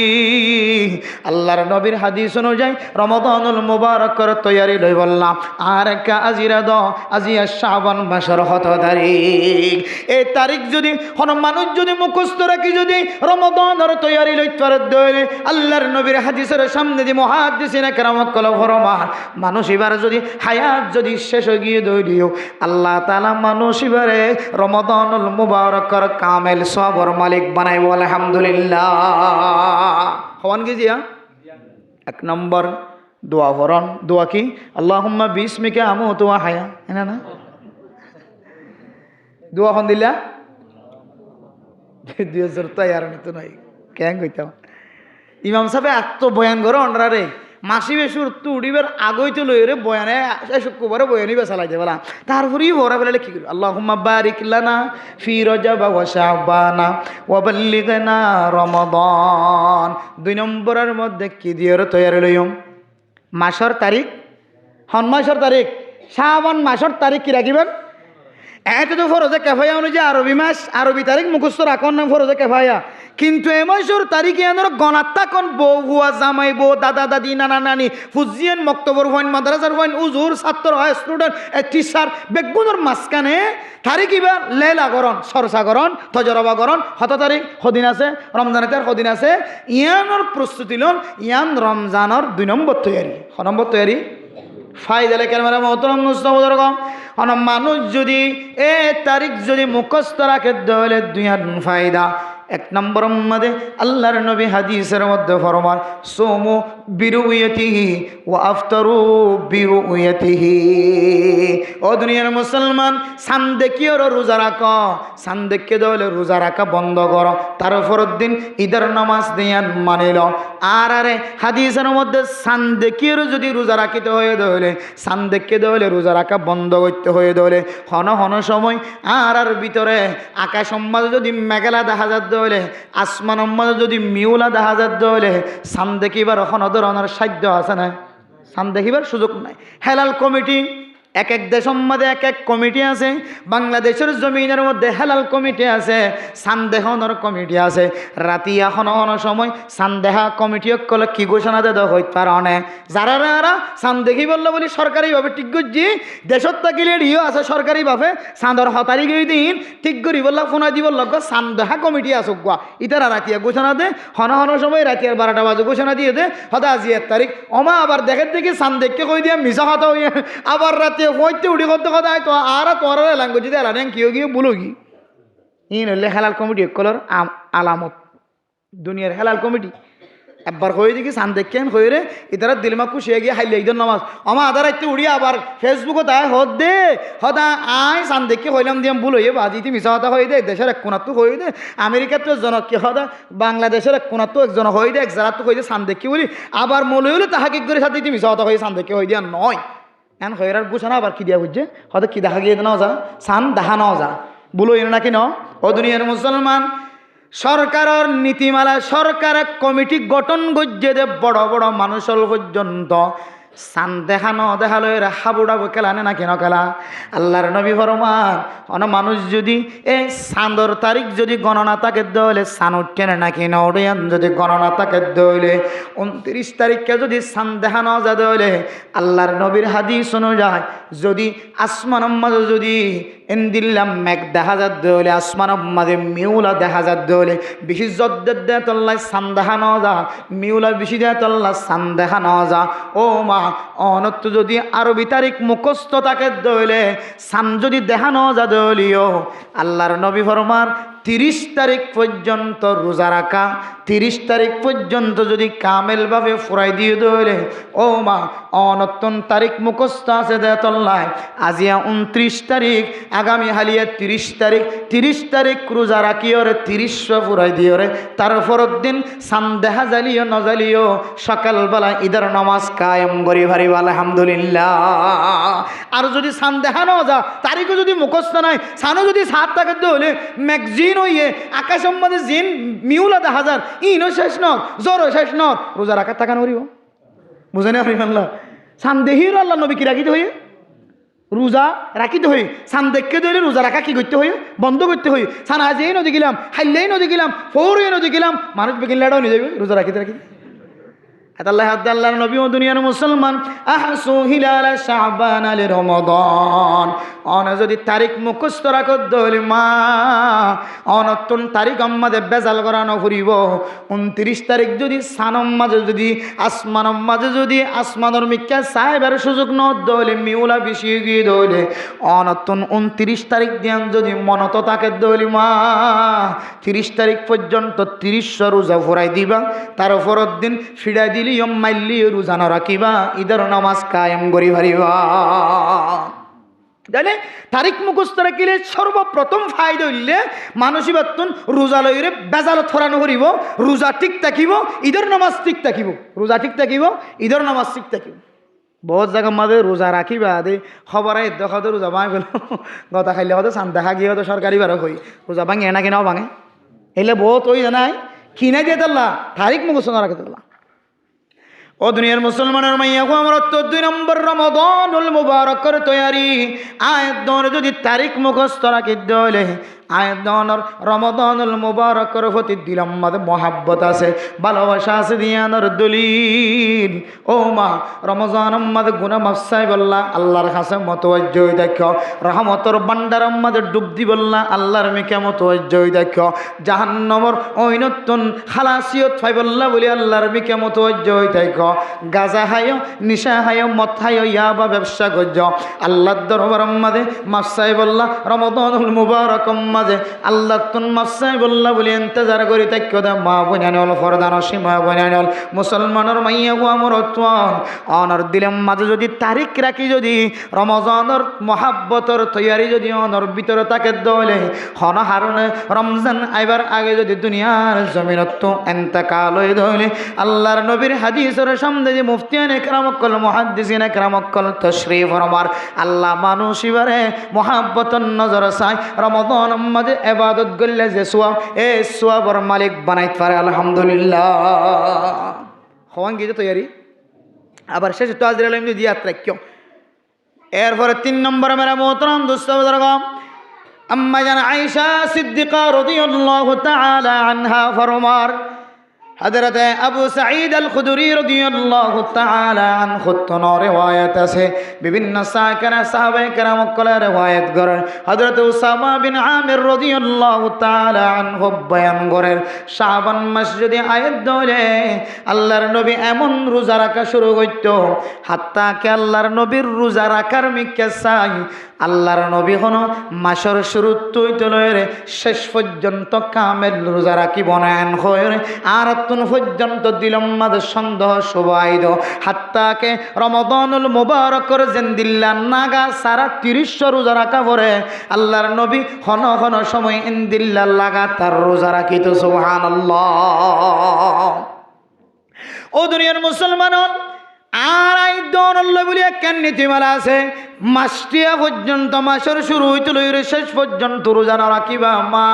আল্লাহর নবীর হাদিস অনুযায়ী রমাদানুল মুবারকের তৈয়ারি লই বললাম আর একটা আজিরা দ আজিয়া শাবান মাসের কত তারিখ। এই তারিখ যদি কোন মানুষ যদি মুখস্থ রাখি যদি রমাদানের তৈয়ারি লইতে পারে দলে আল্লাহর নবীর হাদিসের সামনে দি মুহাদ্দিসিনে কেরাম কল ফরমান মানুষ এবার যদি হায়াত যদি শেষ হয়ে গিয়ে দইলিও আল্লাহ তাআলা মানুষ এবারে রমাদানুল মুবারকের কামেল সবর মালিক বানাইব আলহামদুলিল্লাহ। হওয়ান গিয়া 1 নম্বর দোয়া ভরণ দোয়া কি আল্লাহুম্মা বিসমিকা আমুতু ওয়া হায়া এনা না দোয়া হন দিলা 2000 তৈয়ার নিত নাই কেন কইতাম ইমাম সাহেব এত বয়ান করে অনরারে মাসি বেশুর তো উড়িবার আগই তো লই রে বয়ানে শুক্রবারে বয়ানি বেসালাইতে বলা তারপরেই ভরা ফেলালে কি করি আল্লাহুম্মা বারিক লানা ফি রজব ওয়া শাবানা ওয়া বাল্লিগনা রমাদান। 2 নম্বরের মধ্যে কি দিয়ে তৈয়ারি লইম মাসের তারিখ হন মাসের তারিখ শাবান মাসের তারিখ কি রাখিবেন এত তো ফরজে কেফায়া অনুযায়ী আরবি মাস আরবি তারিখ মুখস্থ রাখন নাম ফরজে কেফায়া, কিন্তু এ মাসের তারিখে এনার গণাত্তা কোন বউ হুয়া জামাই বউ দাদা দাদি নানা নানি ফুজিয়ান মক্তবর হইন মাদ্রাসার হইন উজুর ছাত্র হয় স্টুডেন্ট টিচার বেগুনের মাঝখানে তারিখ এবার লেলা গরণ সরসা গরণ থজরবা গরণ 7 তারিখ সদিন আছে রমজানের তার সদিন আছে ইয়ানোর প্রস্তুতি লন ইয়ান রমজানের 2 নম্বর তৈয়ারি 6 নম্বর তৈয়ারি ফায়দালে কেনমারা মহতরম মুস্তাফা অন মানুষ যদি এ তারিখ যদি মুখস্থ রাখে দলে 2 ফায়দা। 1 নম্বর মধ্যে আল্লাহর নবী হাদিসের মধ্যে ফরমান সোমু বিরুয়াতিহি ওয়া আফতারু বিরুয়াতিহি। ও দুনিয়ার মুসলমান সান দেখিও রোজা রাখো, সান দেখে দলে রোজা রাখা বন্ধ করো, তারপর দিন ঈদের নামাজ দিয়ান মানিল। আর আরে হাদিসের মধ্যে সান দেখিও যদি রোজা রাখিতে হয়ে দলে সান দেখে দলে রোজা রাখা বন্ধ করতে হয়ে দলে হন হন সময় আর ভিতরে আকাশ সম্মাদ যদি মেঘেলা দেখা যাত দলে আসমান সম্মাদ যদি মিউলা দেখা যাত দলে সান দেখিবার এখন ধরনের সাধ্য আছে না, সান দেখিবার সুযোগ নাই। হেলাল কমিটি এক এক দেশের মধ্যে এক এক কমিটি আছে, বাংলাদেশের জমিনের মধ্যে হেলাল কমিটি আছে, সান্দেহনের কমিটি আছে। রাতি এখন সময় সান্দেহা কমিটি কলে কি ঘোষণা দে হইতে পারে অনেক যারা সান দেখি বললো বলি সরকারিভাবে ঠিক করছি দেশত থাকিলে ইও আছে সরকারিভাবে চাঁদর 6 তারিখ দিন ঠিক করি বললা ফোনা দি বলল সান্দেহা কমিটি আসুক গুয়া ইতারা রাতিয়া ঘোষণা দে হন সময় রাতিয়ার 12টা বাজে ঘোষণা দিয়ে দে হদা আজি 1 তারিখ অমা আবার দেখে দেখি সান দেখকে কই দিয়া মিশা হতা হইয়া আবার রাতে যে হইতে উঠি করতে কথা তো আর তোর ল্যাঙ্গুয়েজ দিয়ে এলান কেউ গিয়ে বলো কি ইন হলে হেলাল কমিটি কলর আলামত দুনিয়ার হেলাল কমিটি একবার হয়ে দেখি সান দেখেন হয়ে রে ইতারা দিলমা খুশি গিয়ে হাইলে ঈদের নামাজ আমার আধার একটু উড়িয়ে আবার ফেসবুকে তাই হদ দে হদা আই সান দেখে হইলাম দিয়ে ভুল হয়ে বাজিতে মিশা হতা হয়ে দে দেশের এক কোনাতো হয়ে দে আমেরিকার তো একজন কি হদা বাংলাদেশের এক কোনাতো একজন হয়ে দে এক জায়গা তো হয়ে দে সান দেখি বলি আবার মনে হইলে তাহাকে করে সাথে মিশা হতা হয়ে সান দেখে হয়ে দিয়া নয় এন হয়ের গুছানা আবার কি দিয়া বুঝছে হয়তো কি দেখা গিয়ে নাও যা সান দেখা নাও যা বলো এর নাকি ন ও দুনিয়ার মুসলমান সরকারের নীতিমালা সরকার কমিটি গঠন গজ্জে দে বড় বড় মানুষল পর্যন্ত সান দেখানো দেখালো এরা হাবুডাবু খেলানে না কেন খেলা আল্লাহর নবী ফরমান অন মানুষ যদি এই চাঁদর তারিখ যদি গণনা তাকে দলে সান উঠেনে না কেন ওড়িয়ান যদি গণনা তাকে দলে 29 তারিখকে যদি সান দেখানো যা দলে আল্লাহর নবীর হাদিস অনুযায়ী যদি আসমান মাঝে যদি এন্দিল্লাম মেঘ দেখা যাত দলে আসমান মাঝে মিউলা দেখা যাত দলে বেশি জদ্দের দেয় তল্লায় সান দেখানো যা মিউলা বেশি দেয় তল্লা সান দেখানো যা ও মা অনত্য যদি আরবি তারিখ মুখস্থ তাকে দইলে সান যদি দেখানো যা দলীয় আল্লাহর নবী ফরমান 30 তারিখ পর্যন্ত রোজা রাখা 30 তারিখ পর্যন্ত যদি কামেলভাবে ফুরাই দিয়ে দইলে ও মা অনত্তন তারিখ মুখস্থ আছে দেতল্লায় আজিয়া 29 তারিখ আগামী হালিয়া 30 তারিখ রোজা রাখিওরে 30 ফুরাই দিওরে তারপর দিন সান দেখা জালিও নজালিও সকালবেলা ঈদের নামাজ কায়েম করি ভারি আলহামদুলিল্লাহ আর যদি সান দেখানো যা তারিখও যদি মুখস্থ নাই সানও যদি 7 টাকা হলে ম্যাগজিন হইয়ে আকাশের মধ্যে জিন মিউলা 1000 ইনও শেষ নক জ্বরও শেষ নক রোজা রাখার টাকা নরিব বুঝে না আপনি মানলা সান দেহির আল্লাহ নবী কি রাখিতে হইয়ে রোজা রাখিতে হই সান দেখতে ধরে রোজা রাখা কি করতে হই বন্ধ করতে হই সান আজই নদী গেলাম হাইলেই নদী গেলাম ফৌরই নদী গেলাম মানুষ বেগিন লাড়াও নিয়ে যাবে রোজা রাখিতে রাখি আল্লাহ আল্লাহর নবী ও দুনিয়ার মুসলমান আহসু Hilal Shaban Al Ramadan on যদি তারিখ মুখস্থ রাখত দলি মা অনতুন তারিখ আমাদের বেজাল করানো ফুরিব 29 তারিখ যদি সানম মাঝে যদি আসমানম মাঝে যদি আসমানের মিক্কা সাহেবের সুযোগ ন দলে মিউলা বেশি গিয়ে দলে অনতুন 29 তারিখ দিয়ান যদি মনত তাকে দলি মা 30 তারিখ পর্যন্ত 30 রোজা ফুরাই দিবা তারপর দিন ফিরা দিলি মাইলি রোজা না রাখিবা ঈদের নামাজ কায়েম করি ভারিবা জানে তারিখ মুখস্থ রাখিলে সর্বপ্রথম ফায়দা হইলে মানুষই বাতুন রোজা লইরে বেজাল থরানো করিব রোজা ঠিক থাকিব ঈদের নামাজ ঠিক থাকিব রোজা ঠিক থাকিব ঈদের নামাজ ঠিক থাকিব বহুত জায়গার মাঝে রোজা রাখিবা দে খবর আই দেখাতে রোজা ভাঙে গেল গতা খাইলে হয়তো চান দেখা গিয়ে হয়তো সরকারি বারো হই রোজা ভাঙে না কিনাও ভাঙে এলে বহুত ওই জানাই কিনে দিয়ে তাল্লা তারিখ মুখস্থ না রাখে তাল্লা ও দুনিয়ার মুসলমানের মাইয়া আমার 2 নম্বর রমাদানুল মুবারকের তৈয়ারি আয়াত দর যদি তারিখ মুখস্থ রাখি দলে আয়াত দর রমাদানুল মুবারকের প্রতি দিলাম মধ্যে মহাব্বত আছে ভালোবাসা আছে দিয়ানোর দলিল ও মা রমজান মধ্যে গুনাহ মাফ চাই বললা আল্লাহর কাছে মতওয়াজ্জ দেখো রহমতের ভান্ডার মধ্যে ডুব দি বললা আল্লাহর মিকে মতওয়াজ্জ দেখো জাহান্নামের ঐনতুন খালাসিয়ত পাই বললা বলি আল্লাহর মিকে মতওয়াজ্জ দেখো গাজা হায়ো নিশা হায়ো মদ হায়ো ইয়াবা ব্যবসা করছ আল্লাহর দরবারের মাঝে মাফ চাই বললা রমাদানুল মুবারক মাঝে আল্লাহ তুন মাফ চাই বললা বলি ইন্তজার করি তাক্য দে মা বনানল ফরদান সীমা বনানল মুসলমানের মাইয়া গো আমার অনর দিলেম মাঝে যদি তারিখ রাখি যদি রমজানের মহাব্বতর তৈয়ারি যদি অনর ভিতরে তাকে দলে হন হারণে রমজান আইবার আগে যদি দুনিয়ার জমিনত এন্তেকাল হয়ে দলে আল্লাহর নবীর হাদিসের সামনে যে মুফতিয়ান একরামকল মুহাদ্দিসিন একরামকল তশরীফ ফরমার আল্লাহ মানুষ এবারে মহাব্বতর নজর চাই রমাদান মাঝে ইবাদত করলে যে সওয়াব এই সওয়াবের মালিক বানাইতে পারে আলহামদুলিল্লাহ হওয়ান গিয়ে তৈয়ারি আবার শেষে তো আজরাইল এমনি দিয়াত রাখিও এরপরে 3 নম্বর মেরা মোহতরম দোস্ত বুজুর্গ আম্মা জান আয়েশা সিদ্দিকা রাদিয়াল্লাহু তাআলা আনহা ফরমার হযরত আবু সাঈদ আল খুদরি রাদিয়াল্লাহু তাআলা আনহু তো রিওয়ায়াত আছে বিভিন্ন সাহাবায়ে কেরাম কলের রিওয়ায়াত করেন হযরত উসামা বিন আমির রাদিয়াল্লাহু তাআলা আনহু বয়ান করেন শাবান মাস যদি আয়াত দলে আল্লাহর নবী এমন রোজা রাখা শুরু করত হাত্তা কে আল্লাহর নবীর রোজা রাখার মিকে চাই আল্লাহর নবী হন মাসের শুরু তুইতে লয়ে শেষ পর্যন্ত কামেল রোজা রাখিব নেন হয় আর তুন পর্যন্ত দিলম মাঝে সন্দেহ সুবাইদ হাত্তাকে রমাদানুল মুবারকর জিন্দিল্লা নাগা সারা 30 রোজা রাখা পরে আল্লাহর নবী হন হন সময় ইন্দিল্লা লাগাতার রোজা রাখিত সুবহানাল্লাহ। ও দুনিয়ার মুসলমান আর আই দৌড়ল্লা বলে কেন নীতিমালা আছে মাসটিয়া পর্যন্ত মাসের শুরু হইতে লইরে শেষ পর্যন্ত রোজা না রাখিবা মা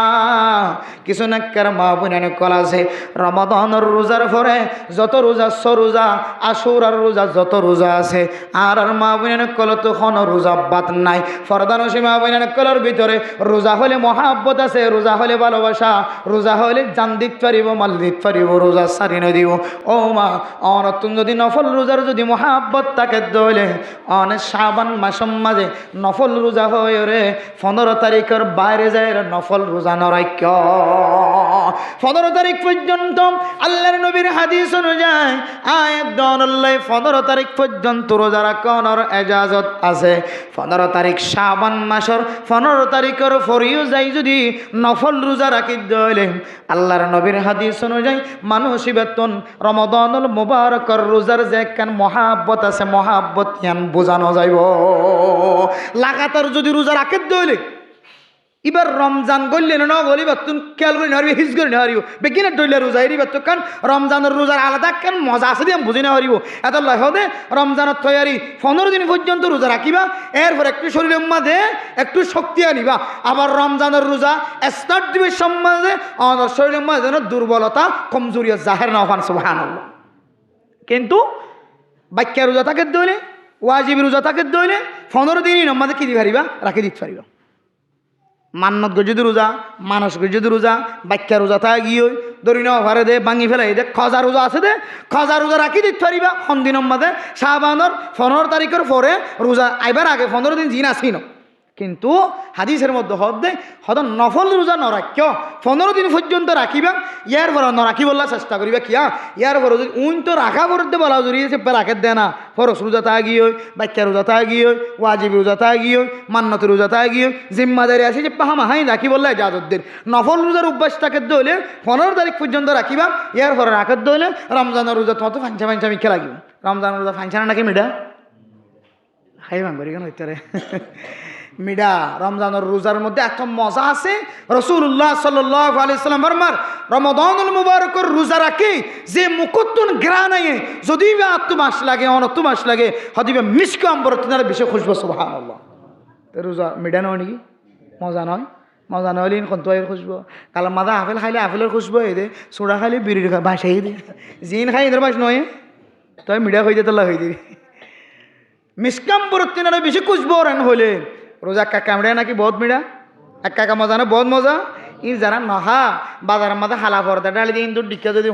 কিছু নাক্কার মা বোন কল আছে রমাদানের রোজার পরে যত রোজা রোজা আশুরার রোজা যত রোজা আছে আর মা বোন কল তো কোন রোজা বাদ নাই ফরদানসী মা বোন কলের ভিতরে রোজা হলে মহাব্বত আছে রোজা হলে ভালোবাসা রোজা হলে জান দিতে পারিব মাল দিতে পারিব রোজা সারি না দিব ও মা অনতুন যদি নফল রোজার যদি মহাব্বত তাকে দলে অনেক শাবান মাঝে নফল রোজা হয় রে 15 তারিখের বাইরে যায় নফল রোজা নরাক্য 15 তারিখ পর্যন্ত আল্লাহর নবীর হাদিস অনুযায়ী আয়াত দনল্লাই 15 তারিখ পর্যন্ত রোজা রাখার ইজাজত আছে 15 তারিখ শাবান মাসের 15 তারিখের ফরিও যাই যদি নফল রোজা রাখি দলে আল্লাহর নবীর হাদিস অনুযায়ী মানুষ বেতন রমাদানুল মুবারকর রোজার যে কেন মহাব্বত আছে মহাব্বত ইয়ান বোঝানো যাইব লাগাতার যদি রোজা রাখে দইলে এবার রমজান গড়লে না গলি বা তুমি খেয়াল করে নেওয়ার হিজ করে নেওয়ারিব বেগিনের ডইলে রোজা এরিবার তো কারণ রমজানের রোজার আলাদা কেন মজা আছে দিয়ে আমি বুঝে নেওয়ারিব এত হদে রমজানের তৈয়ারি 15 দিন পর্যন্ত রোজা রাখিবা এরপর একটু শরীরের মাঝে একটু শক্তি আনিবা আবার রমজানের রোজা স্টার্ট দিবে সম্মানে আমাদের শরীরের মাঝে যেন দুর্বলতা কমজোরিয়া জাহের না হন সুবহানাল্লাহ। কিন্তু বাক্যা রোজা তাকে দইলে ওয়াজিবি রোজা তাকে দইলে 15 দিনই নমাজে কি দি পারিবা রাখি দিতে পারিবা মান্নত যদি রোজা মানস যদি রোজা বাক্যা রোজা তা গিয়ে ধরি নাও ঘরে দে ভাঙি ফেলাই দে খজা রোজা আছে দে খজা রোজা রাখি দিতে পারিবা সন্দিন মাঝে শাবানের 15 তারিখের পরে রোজা আইবার আগে 15 দিন জিন আসি না কিন্তু হাদিসের মধ্যে হদ নফল রোজা নরাক্য 15 দিন পর্যন্ত রাখিবা ইয়ার পর নরাখি বললা চেষ্টা করিবা কিয়া ইয়ার পর যদি উন তো রাখা করতে বলা জড়িয়েছে রাখে দে না ফরস রোজা তা গিয়ে বাক্যা রোজা তা গিয়ে ওয়াজিবি রোজা তা গিয়ে মান্নত রোজা তা গিয়ে জিম্মাদারি আছে যে পাহামা হাই রাখি বললে জাজতদের নফল রোজার অভ্যাস তাকে দইলে 15 তারিখ পর্যন্ত রাখিবা ইয়ার পরে রাখার দইলে রমজানের রোজা তোমার তো ফাঞ্চা ফাঞ্চা মিখে লাগিব রমজানের রোজা ফাঞ্চানা নাকি মিডা হাই ভাঙ্গরি কেন হইতারে মিডা রমজানের রোজার মধ্যে এত মজা আছে রাসূলুল্লাহ সাল্লাল্লাহু আলাইহি সাল্লাম ফরমান রমাদানুল মুবারকের রোজা রাখি যে মুকুত্তুন গ্রানায়ে যদি বা মাস লাগে অনত মাস লাগে হদিবে মিশক আম্বর তিনার বিষয় খুশবু সুবহানাল্লাহ। তো রোজা মিডা নয় নাকি মজা নয় মজা নয় লিন কোন তোয়ের খুশবু কাল মাদা আপেল খাইলে আপেলের খুশবু এই দে সোডা খাইলে বিড়ির বাসাই দে জিন খাই এদের বাস নয় তই মিডা হই দে তোলা হই দে মিশক আম্বর তিনার বিষয় খুশবু রান হইলে রোজা কাকা মিডা নাকি বহুত মিডা এক কাকা মজা না বহুত মজা ই যারা নহা বাজারের মধ্যে হালা পর্দা ডালি দিয়ে ইন্দুর ডিক্কা যদি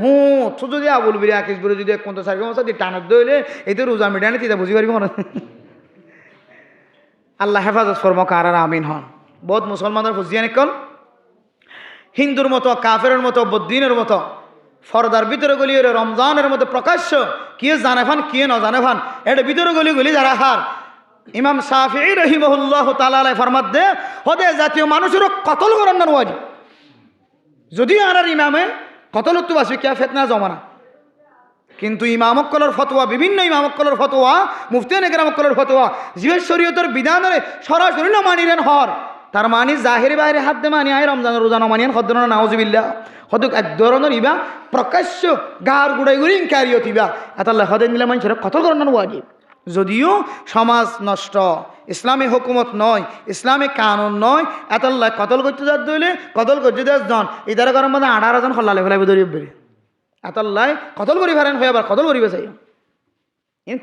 তো যদি আবুল বিরি আকিস বিরি যদি 50 মশা দিয়ে টানত দইলে এই তো রোজা মিডা না তিতা বুঝি পারিব মনে আল্লাহ হেফাজত ফরমা কার আমিন হন। বহুত মুসলমানের ফুজিয়ানি কল হিন্দুর মতো কাফেরের মতো বদ্দিনের মতো ফরদার ভিতরে গলি রমজানের মতো প্রকাশ্য কে জানে ফান কে না জানে ফান এটা ভিতরে গলি গলি যারা হার ইমাম শাফিঈ রাহিমাহুল্লাহ তাআলা ফরমাত দে হদে জাতীয় মানুষেরও কতল করার না ওয়াজিব যদি আর ইমামে কতল তো বাসি কে ফিতনা জমানা কিন্তু ইমামকলের ফতোয়া বিভিন্ন ইমামকলের ফতোয়া মুফতিয়ানে কেরামকলের ফতোয়া জীবের শরীয়তের বিধানের সরাসরি না মানিলেন হর তার মানে জাহিরি বাইরে হাত দে মানি আয় রমজানের রোজা না মানিয়েন হদ্দর নাউজুবিল্লাহ হদুক এক ধরনের ইবা প্রকাশ্য গার গুড়াই গুড়ি ইনকারিয়ত ইবা এতাল্লাহ হদে নিলে মানুষের কতল করার না ওয়াজিব যদিও সমাজ নষ্ট ইসলামী হুকুমত নয় ইসলামী কানুন নয় এতাল্লাহ কতল করতে যার দইলে কতল করতে 10 জন ইদারা করার মধ্যে 18 জন খল্লালে ফেলাইবে দরিব বেরি এতাল্লাহ কতল করি ফেরেন হয়ে আবার কতল করিবে চাই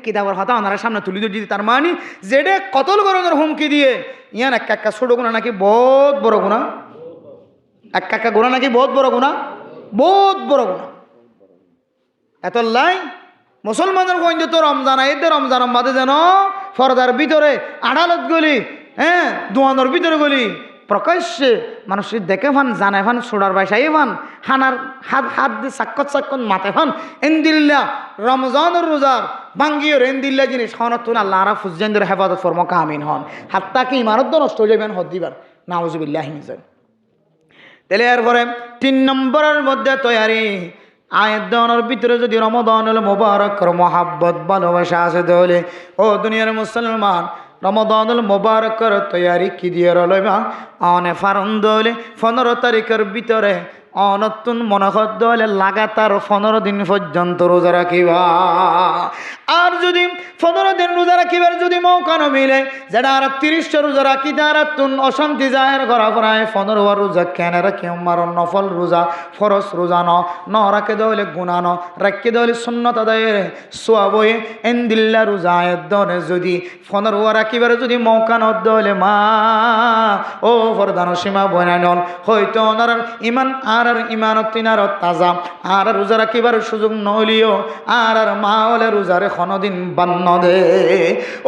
কিতাবের হতা ওনারা সামনে তুলি দিতে তার মানে যেটা কতল করানোর হুমকি দিয়ে ইয়ান এক কাকা ছোট গুণা নাকি বহুত বড় গুণা এক কাকা গুণা নাকি বহুত বড় গুণা বহুত বড় গুণা এত লাই মুসলমানের কইন তো রমজান আইতে রমজান মাঝে যেন ফরদার ভিতরে আদালত গলি হ্যাঁ দোয়ানোর ভিতরে গলি প্রকাশ্যে মানুষের দেখে ফান জানে ফান সোডার বাইসাই ফান হানার হাত হাত দিয়ে সাক্ষত মাথে ফান এন্দিল্লা রমজানের রোজার বাঙ্গিওর এন্দিল্লা জিনিস হনতুন আল্লাহ আরা ফুজেন্দ্র হেফাজত ফরম কামিন হন হাত্তাকে ইমারত নষ্ট হয়ে যাবেন হদ দিবার নাউজুবিল্লাহি মিন তাহলে এরপরে 3 নম্বরের মধ্যে তৈয়ারি আয়াত দানের ভিতরে যদি রমাদানুল মুবারকর মহাব্বত ভালোবাসা আছে তাহলে ও দুনিয়ার মুসলমান রমাদানুল মুবারকর তৈয়ারি কি দিয়ে রইবা অনে ফারুন দলে 15 তারিখের ভিতরে অনতুন মনোহর দলে লাগাতার 15 দিন পর্যন্ত রোজা রাখিবা আর যদি 15 দিন রোজা রাখিবার যদি মৌকা না মিলে যেটা আর 30 রোজা রাখি তার তুন অশান্তি জাহের করা পড়ায় 15 রোজা কেন রাখি আমার নফল রোজা ফরজ রোজা ন রাখে দলে গুনাহ ন রাখি দলে সুন্নত আদায়ের সোয়াবয়ে এন্দিল্লা রোজা আয়দনে যদি 15 রাখিবার যদি মৌকা ন দলে মা ও ফরদান সীমা বনানল হয়তো ওনার ইমান আর ইমানত তিনার তাজা আর রোজা রাখিবার সুযোগ নলিও আর মা হলে রোজারে কোনদিন বান্ন দে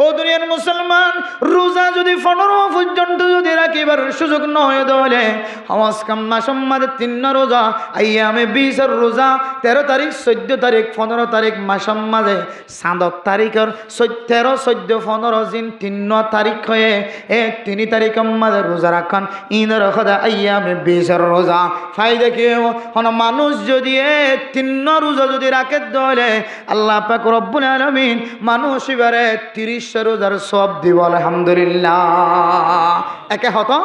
ও দুনিয়ার মুসলমান রোজা যদি 15 পর্যন্ত যদি রাখিবার সুযোগ নয় দলে হওয়াজকাম মাসম মাঝে 3 রোজা আইয়ামে 20 এর রোজা 13 তারিখ 14 তারিখ 15 তারিখ মাসম মাঝে 7 তারিখের 13 14 15 দিন 3 তারিখ হয়ে 3 তারিখ মাঝে রোজা রাখান ইনের খোদা আইয়ামে 20 এর রোজা ফায়দা কি হন মানুষ যদি 3 রোজা যদি রাখে দলে আল্লাহ পাক রব্বুল আলামিন মানুষ এবারে 30 রোজার সওয়াব দিব আলহামদুলিল্লাহ একে হতো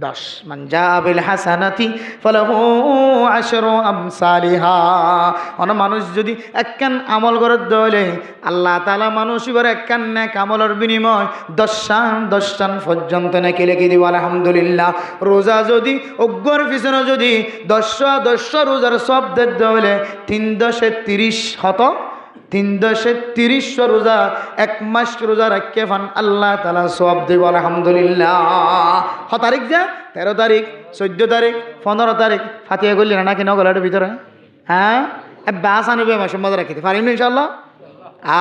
10 মান জাবিল হাসানাতি ফালাহু আশরু আমসালিহা অন মানুষ যদি একখান আমল করে দলে আল্লাহ তাআলা মানুষ এবারে একখান নেক আমলের বিনিময় 10 টান পর্যন্ত নেকি লিখে দিব আলহামদুলিল্লাহ রোজা যদি অগ্গর পিছনে যদি 10 রোজার সওয়াব দলে 3 10 30 হতো 330 রোজা 1 মাস রোজা রাখে ফান আল্লাহ তাআলা সওয়াব দিব আলহামদুলিল্লাহ ক তারিখ যা 13 তারিখ 14 তারিখ 15 তারিখ ফাতিহা করলি না নাকি নগলার ভিতরে হ্যাঁ বাস আনবে মাসের মধ্যে রাখিতে পারিম ইনশাআল্লাহ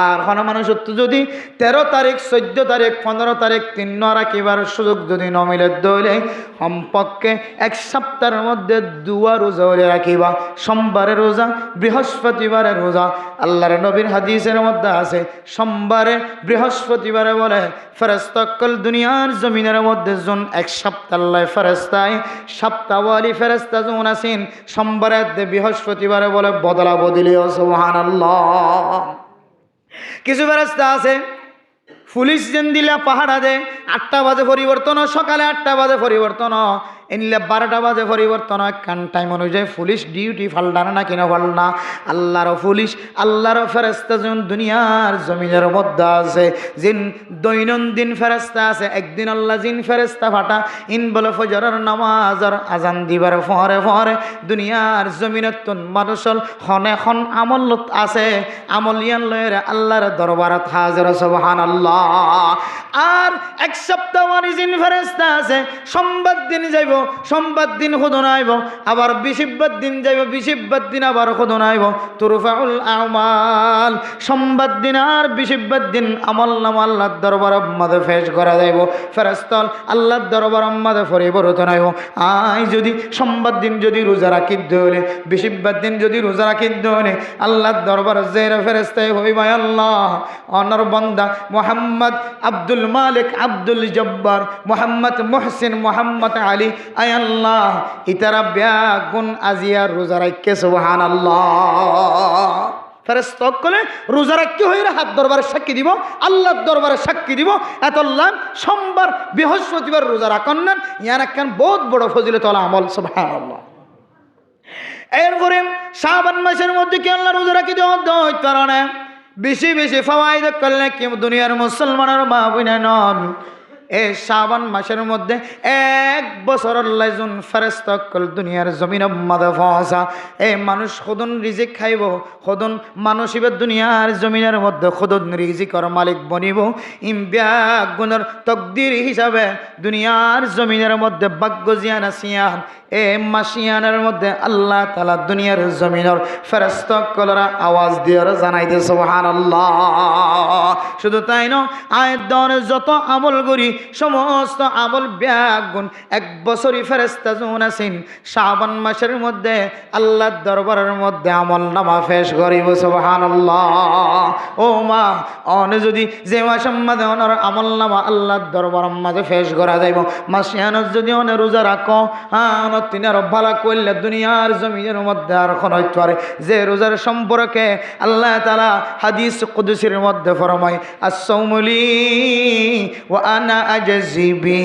আর কোন মানুষ যদি 13 তারিখ 14 তারিখ 15 তারিখ 3 রাখিবার সুযোগ যদি ন মিলে দইলে কমপক্ষে 1 সপ্তাহের মধ্যে 2 রোজা রাখিবা সোমবারের রোজা বৃহস্পতিবারের রোজা আল্লাহর নবীর হাদিসের মধ্যে আছে সোমবারে বৃহস্পতিবারে বলে ফেরেশতা কল দুনিয়ার জমিনের মধ্যে জন 1 সপ্তাহ আল্লাহ ফেরেশতায় সপ্তাহওয়ালি ফেরেশতা জন আছেন সোমবারে বৃহস্পতিবারে বলে বদলা বদলিও সুবহানাল্লাহ কিছু ফেরেশতা আছে পুলিশ যেন দিলা পাহাড়া দে 8টা বাজে পরিবর্তন সকালে 8টা বাজে পরিবর্তন এনিলে 12টা বাজে পরিবর্তন কান টাইম অনুযায়ী পুলিশ ডিউটি ফালদান না কিনা ফালনা আল্লাহর পুলিশ আল্লাহর ফেরেশতা যেন দুনিয়ার জমিনের মধ্যে আছে জিন দৈনন্দিন ফেরেশতা আছে একদিন আল্লাহ জিন ফেরেশতা ফাটা ইন বলে ফজরের নামাজের আজান দিবার পরে দুনিয়ার জমিনের তন মানুষল খনে খন আমল আছে আমলিয়ান লয়ের আল্লাহর দরবারত হাজির সুবহানাল্লাহ আর 1 সপ্তাহ জিন ফেরেশতা আছে সোমবার দিন যাইব সোমবার দিন খুদন আইব আবার বিশিববার দিন যাইব বিশিববার দিন আবার খুদন আইব তুরফাউল আমাল সোমবার দিন আর বিশিববার দিন আমল নাম আল্লাহর দরবার মধ্যে পেশ করা যাইব ফেরেশতা আল্লাহর দরবার মধ্যে পরিবর্তন আইব আই যদি সোমবার দিন যদি রোজা রাখি দলে বিশিববার দিন যদি রোজা রাখি দলে আল্লাহর দরবার জেরা ফেরেশতাই হইবা আল্লাহ অনর বান্দা মুহাম্মদ আব্দুল মালিক আব্দুল জব্বার মুহাম্মদ মুহসিন মুহাম্মদ আলী আয় আল্লাহ ইতারা ব্যাগুন আজিয়া রোজা রাখে সুবহানাল্লাহ ফেরেশতা কলে রোজা রাখি হইরা হাত দরবারে সাক্ষী দিব আল্লাহর দরবারে সাক্ষী দিব এতল্লাহ সোমবার বৃহস্পতিবার রোজা রাখেন না ইয়ার একখান বহুত বড় ফজিলত আমল সুবহানাল্লাহ এরপরে শাবান মাসের মধ্যে কি আল্লাহ রোজা রাখি দেওয়া কারণে বেশি বেশি ফাওয়াইদ করলে কি দুনিয়ার মুসলমানের মা বোনা নন এই শাবান মাসের মধ্যে 1 বছর আল্লাহ যুন ফেরেশতা কল দুনিয়ার জমিন মধ্যে ফাসা এই মানুষ খুদন রিজিক খাইব খুদন মানুষ ইবে দুনিয়ার জমিনের মধ্যে খুদন রিজিকর মালিক বনিব ইমবিয়া গুণর তকদির হিসাবে দুনিয়ার জমিনের মধ্যে ভাগ্য জিয়ান আসিয়ান এ মাসিয়ানের মধ্যে আল্লাহ তাআলা দুনিয়ার জমিনের ফেরেশতা কলরা আওয়াজ দিয়ে জানাইতে সুবহানাল্লাহ। শুধু তাই নয়, আয়াত দরে যত আমল করি সমস্ত আমল ব্যাগুণ এক বছরই ফেরেশতা যখন আছেন শাবান মাসের মধ্যে আল্লাহর দরবারের মধ্যে আমল নামা পেশ করিব সুবহানাল্লাহ। ও মা অনে যদি যে মাসের মধ্যে ওনার আমল নামা আল্লাহর দরবারের মাঝে পেশ করা যাইব, মাসিয়ানত যদি অনে রোজা রাখো অনত তিনি আর ভালো করলে দুনিয়ার জমিনের মধ্যে আর কোন পারে। যে রোজার সম্পর্কে আল্লাহ তাআলা হাদিস কুদসির মধ্যে ফরমায় আস-সাওমুলি ওয়া আনা আজজি বি।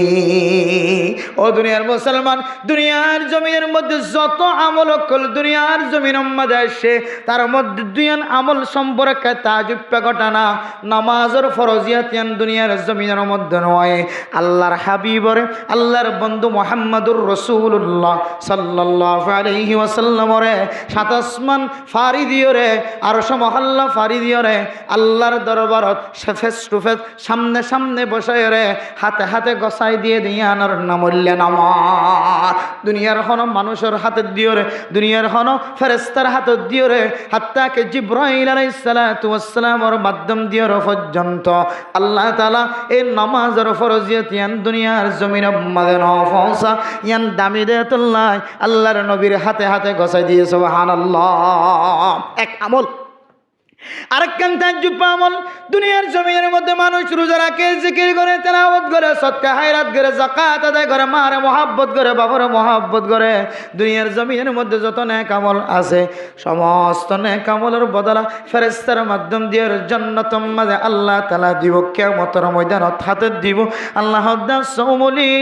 ও দুনিয়ার মুসলমান, দুনিয়ার জমিনের মধ্যে যত আমল কল দুনিয়ার জমিনের মধ্যে আসে তার মধ্যে দুইয়ান আমল সম্পর্কে তাজুব ঘটনা নামাজের ফরজিয়াত দুনিয়ার জমিনের মধ্যে নয়। আল্লাহর হাবিবরে আল্লাহর বন্ধু মুহাম্মদুর রাসূলুল্লাহ সাল্লাল্লাহু আলাইহি ওয়াসাল্লামরে সাত আসমান ফারি দিয়রে আরশ মহল্লা ফারি দিয়রে আল্লাহর দরবারত ফেস টু ফেস সামনে সামনে বসায় রে হাতে হাতে গসাই দিয়ে দিয়ানোর নামল্য নামাজ। দুনিয়ার হন মানুষের হাতে দিয়রে, দুনিয়ার হন ফেরেশতার হাতে দিয়রে, হাত্তাকে জিবরাইল আলাইহিস সালাতু ওয়াস সালামের মাধ্যম দিয়র পর্যন্ত আল্লাহ তাআলা এই নামাজের ফরজিয়ত দুনিয়ার জমিনে মধ্যে নফসা ইয়ান দামি দেতুল্লাহ আল্লাহর নবীর হাতে হাতে গসাই দিয়ে সুবহানাল্লাহ। এক আমল আরেকখান তাজ্জুব আমল। দুনিয়ার জমিনের মধ্যে মানুষ রোজা রাখে, জিকির করে, তেলাওয়াত করে, সদকা খায়রাত করে, যাকাত আদায় করে, মারে মহব্বত করে, বাবারে মহব্বত করে। দুনিয়ার জমিনের মধ্যে যত নেক আমল আছে সমস্ত নেক আমলের বদলা ফেরেশতার মাধ্যম দিয়ে জান্নাতের মাঝে আল্লাহ তাআলা দিব, কিয়ামতের ময়দানত হাতে দিব। আল্লাহ দাসৌমুলি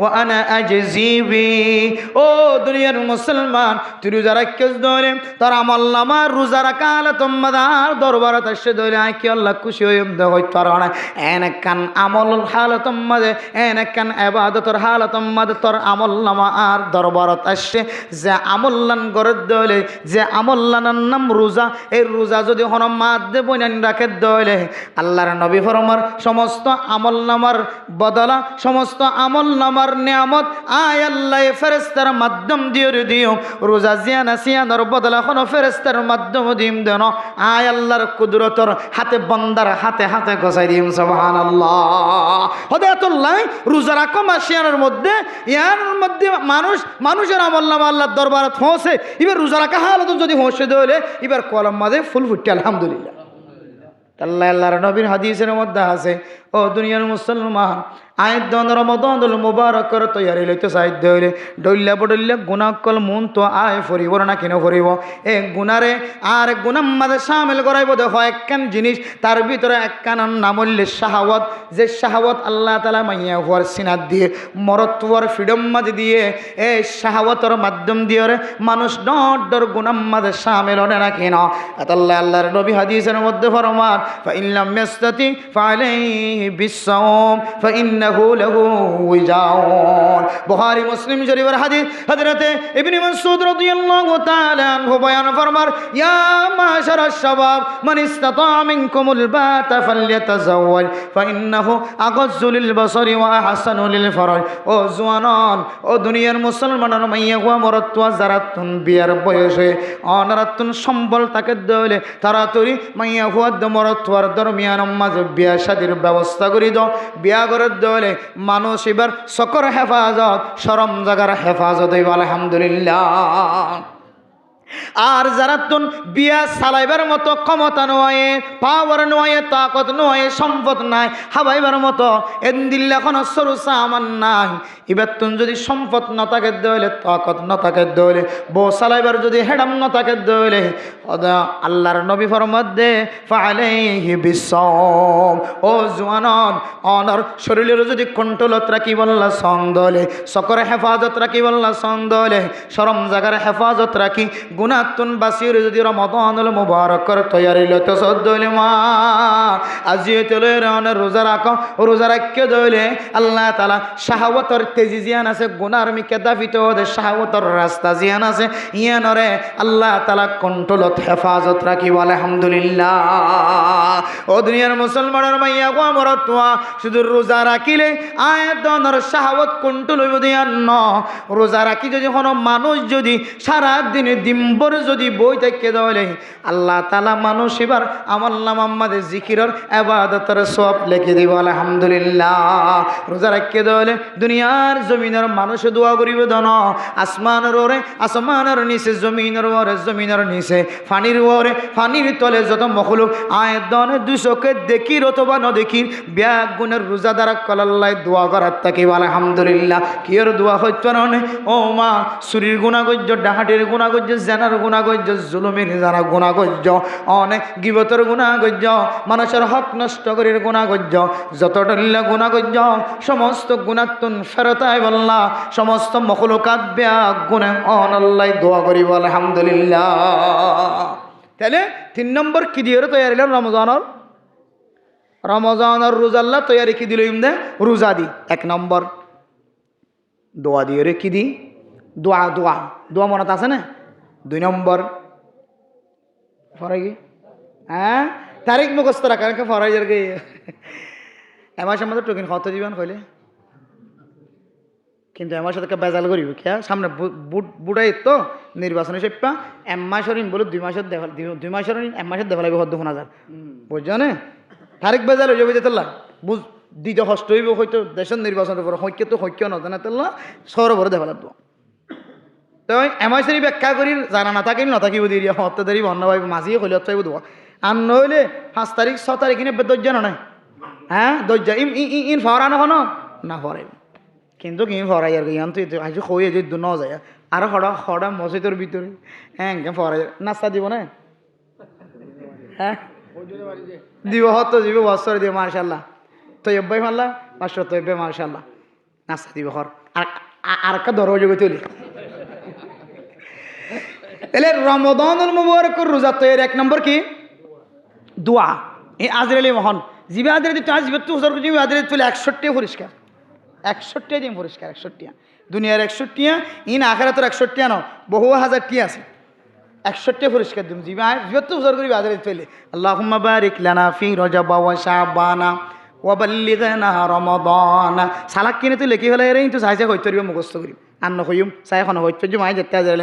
ওয়া আনা আজজি বি। ও দুনিয়ার মুসলমান, তুই রোজা রাখিস ধরে তোর আমল নামা রোজা রাখা তোমার দরবারত এসে ধরে কি আল্লাহ খুশি হয়ে হইতে পারো না। এনেকান আমল হালত মাঝে এনেকান ইবাদতের হালত মাঝে তোর আমল নামা আর দরবারত আসছে যে আমল্লান গড়ে দলে যে আমল্লানের নাম রোজা। এই রোজা যদি হন মাদ দেব রাখে দলে আল্লাহর নবী ফরমার সমস্ত আমল নামার বদলা সমস্ত আমল নামার নিয়ামত আয় আল্লাহ ফেরেশতার মাধ্যম দিয়ে দিও। রোজা জিয়ানা সিয়ানোর বদলা কোনো ফেরেশতার মাধ্যম দিম দেন আয় আল্লাহর কুদরতর হাতে বন্দার হাতে হাতে গসাই দিম সুবহানাল্লাহ। হদায়াতুল্লাহ রোজা রাখো মাসিয়ানের মধ্যে ইয়ার মধ্যে মানুষের আমল নামা আল্লাহর দরবারে পৌঁছে। এবার রোজা রাখা হালত যদি পৌঁছে দিলে এবার কলম মাঝে ফুল ফুটে আলহামদুলিল্লাহ। আল্লাহর নবীর হাদিসের মধ্যে আছে ও দুনিয়ার মুসলমান আয়াত রমাদানুল মুবারকর তৈয়ারি লইতে সাহিত্য হইলে ডইল্লা বডল্লা গুণাকল মন তো আয় ফরিব না কেন ফরিব এ গুণারে আর গুণার মাঝে সামিল করাইব। দেখো একখান জিনিস তার ভিতরে একখান নাম হইলে শাহাওয়াত। যে শাহাওয়াত আল্লাহ তাআলা মাইয়া হওয়ার সিনাত দিয়ে মরত্বর ফ্রিডম মাঝে দিয়ে এই শাহাওয়াতের মাধ্যম দিয়ে মানুষ ডর গুণার মাঝে সামিল হনে না কেন। আল্লাহর নবী হাদিসের মধ্যে ফরমান ফাইল্লাম ইয়াস্তাতি ফালাইহি বিসসাওম ফাইন্নাহু লাহু উইজাউন। বুখারী মুসলিম শরীফের হাদিস হযরতে ইবনে মাসউদ রাদিয়াল্লাহু তাআলা আনহু বয়ান ফরমার ইয়া মাশারাশ শাবাব মান ইসতাতা মিনকুমুল বাতা ফালইয়াতাযাওয়াজ ফাইন্নাহু আগাজ্জু লিল বাসারি ওয়া আহসানু লিল ফরাজ। ও জওয়ান ও দুনিয়ার মুসলমানের মাইয়া ওয়া মরতুয়া যারাতুন বিয়ার বয়সে অনারাতুন সম্বল তাকে দলে তাড়াতাড়ি মাইয়া হওয়া মরতুয়ার দরমিয়ান মাঝে বিয়া শাদীর ব্যবস্থা করি দাও। বিয়া করে দলে মানুষ এবার সকর হেফাজত শরম জাগার হেফাজত হইব আলহামদুলিল্লাহ। আর যারা তুন বিয়া চালাইবার মতো ক্ষমতা নয়, পাওয়ার নয়, তাকত নয়, সম্পদ নাই, হাবাইবার মতো এদিল্লা কোনো সরু সামান নাই। এবার তুন যদি সম্পদ ন থাকে দইলে তাকত ন থাকে দইলে বউ চালাইবার যদি হেডাম ন থাকে দইলে আল্লাহর নবী ফরমাদে ফালাইহি বিসসাওম। ও জওয়ানন অনর শরীরের যদি কন্ট্রোলত রাখি বললা সন্দলে সকরে হেফাজত রাখি বললা সন্দলে শরম জাগার হেফাজত রাখি গুনাহ তুন বাসির যদি রমাদানুল মুবারকর তৈয়ারি লতে সদ্দলে মা আজিয়ে তলে রানে রোজা রাখো রোজা রাখকে দইলে আল্লাহ তাআলা শাহওয়াতর তেজি জিয়ান আছে গুনার মিকে দাফিত ওদে শাহওয়াতর রাস্তা জিয়ান আছে ইয়ানরে আল্লাহ তাআলা কন্ট্রোলত হেফাজত রাখি বলে আলহামদুলিল্লাহ। ও দুনিয়ার মুসলমানের মাইয়া গো আমার তোয়া শুধু রোজা রাখিলে আয়াতনের শাহওয়াত কন্ট্রোল হইব দিয়ান ন রোজা রাখি যদি কোনো মানুষ যদি সারা দিনে দিনভর যদি বই থেকে দলে আল্লাহ তাআলা মানুষ এবার আমার নাম আমাদের জিকিরের ইবাদতের সওয়াব লিখে দিব আলহামদুলিল্লাহ। রোজা রাখকে দলে দুনিয়ার জমিনের মানুষ দোয়া করিব দন আসমানের ওরে আসমানের নিচে জমিনের ওরে জমিনের নিচে পানির ওরে পানির তলে যত মখলুক আয়াতনে দুশোকে দেখির অথবা ন দেখির ব্যাগ গুণের রোজা দ্বারা কলাল্লাই দোয়া করার তাকে আলহামদুলিল্লাহ। কিয়র দোয়া হচ্ছে না ও মা শরীর গুণাগজ্য ডাহাটের গুণাগজ্য জেনার গুণাগজ্য জুলুমের যারা গুণাগজ্য অনেক গিবতর গুণাগজ্য মানুষের হক নষ্ট করির গুণাগজ্য যত ডল্লা গুণাগজ্য সমস্ত গুণাত্তুন ফেরতায় বললা সমস্ত মখলুকাত ব্যাগ গুণে অনল্লাই দোয়া করিব আলহামদুলিল্লাহ। তাহলে 3 নম্বর কি দিয়ে তৈয়ারিলাম রমজানের রোজাল্লা তৈয়ারি কি দিল ইমদে রোজা দি 1 নম্বর দোয়া দিয়ে রে কি দি দোয়া দোয়া দোয়া মনত আছে না 2 নম্বর ফরাই কি হ্যাঁ তারিখ মুখস্থ রাখা ফরাই যার গে এমার সামনে টোকেন কত দিবেন কইলে কিন্তু এমার সাথে বেজাল করিব কে সামনে বুড়াই তো নির্বাচনী সেপ্পা এমাসর বলে 2 মাসের দেখা 2 মাসের 1 মাসের দেখা লাগবে 10,000 বুঝছো না তারিখ বেজাল হয়ে যাবে তেলা বুঝ দিতে কষ্ট হইব হয়তো দেশের নির্বাচনের পর হইকে তো হইকে নজানা তেলা সরবরে দেখা লাগবো তো এমাসেরই ব্যাখ্যা করি জানা না থাকিল নথাকিব দিয়ে হতে দেরি বন্ধ ভাই মাঝিয়ে হইলে চাইব দেবো আর নইলে 5 তারিখ 6 তারিখ কিনে দরজা নয় হ্যাঁ দরজা ইন ফরা না হনো না ফরাই কিন্তু কি ফরাই আর ইয়ান তুই আজ হয়ে যে ন যায় আর হড়া মসজিদের ভিতরে হ্যাঁ ফরাই নাস্তা দিব না হ্যাঁ দিব হত দিব বছর দিব মার্শাল্লাহ তৈব্বাই মারলা 500 তৈব্বে মার্শাল্লাহ নাস্তা দিব হর আর একটা ধরো যোগে তুলি তাহলে রমাদানুল মুবারকের রোজা তৈরি 1 নম্বর কি দোয়া এই আজরাইল মহান জিবে আজরাইল তো আজ তো হুজুর জিবে আজরাইল তুলে 61 পরিষ্কার 61 দিন পরিষ্কার 61 দুনিয়ার 61 ইন আখিরাতের 61 না বহু হাজার টি আছে 61 পরিষ্কার দিম জিবে তো হুজুর করি আজরাইল তুলে আল্লাহুম্মা বারিক লানা ফি রজব ওয়া শাবানা ওয়া বাল্লিগনা রমাদান সালাক কিনে তো লেখি হলে এর তো সাইজে হইতে পারিব মুখস্থ করি আর ন কইম সাই এখন হইতে যে মাই যেতে আজরাইল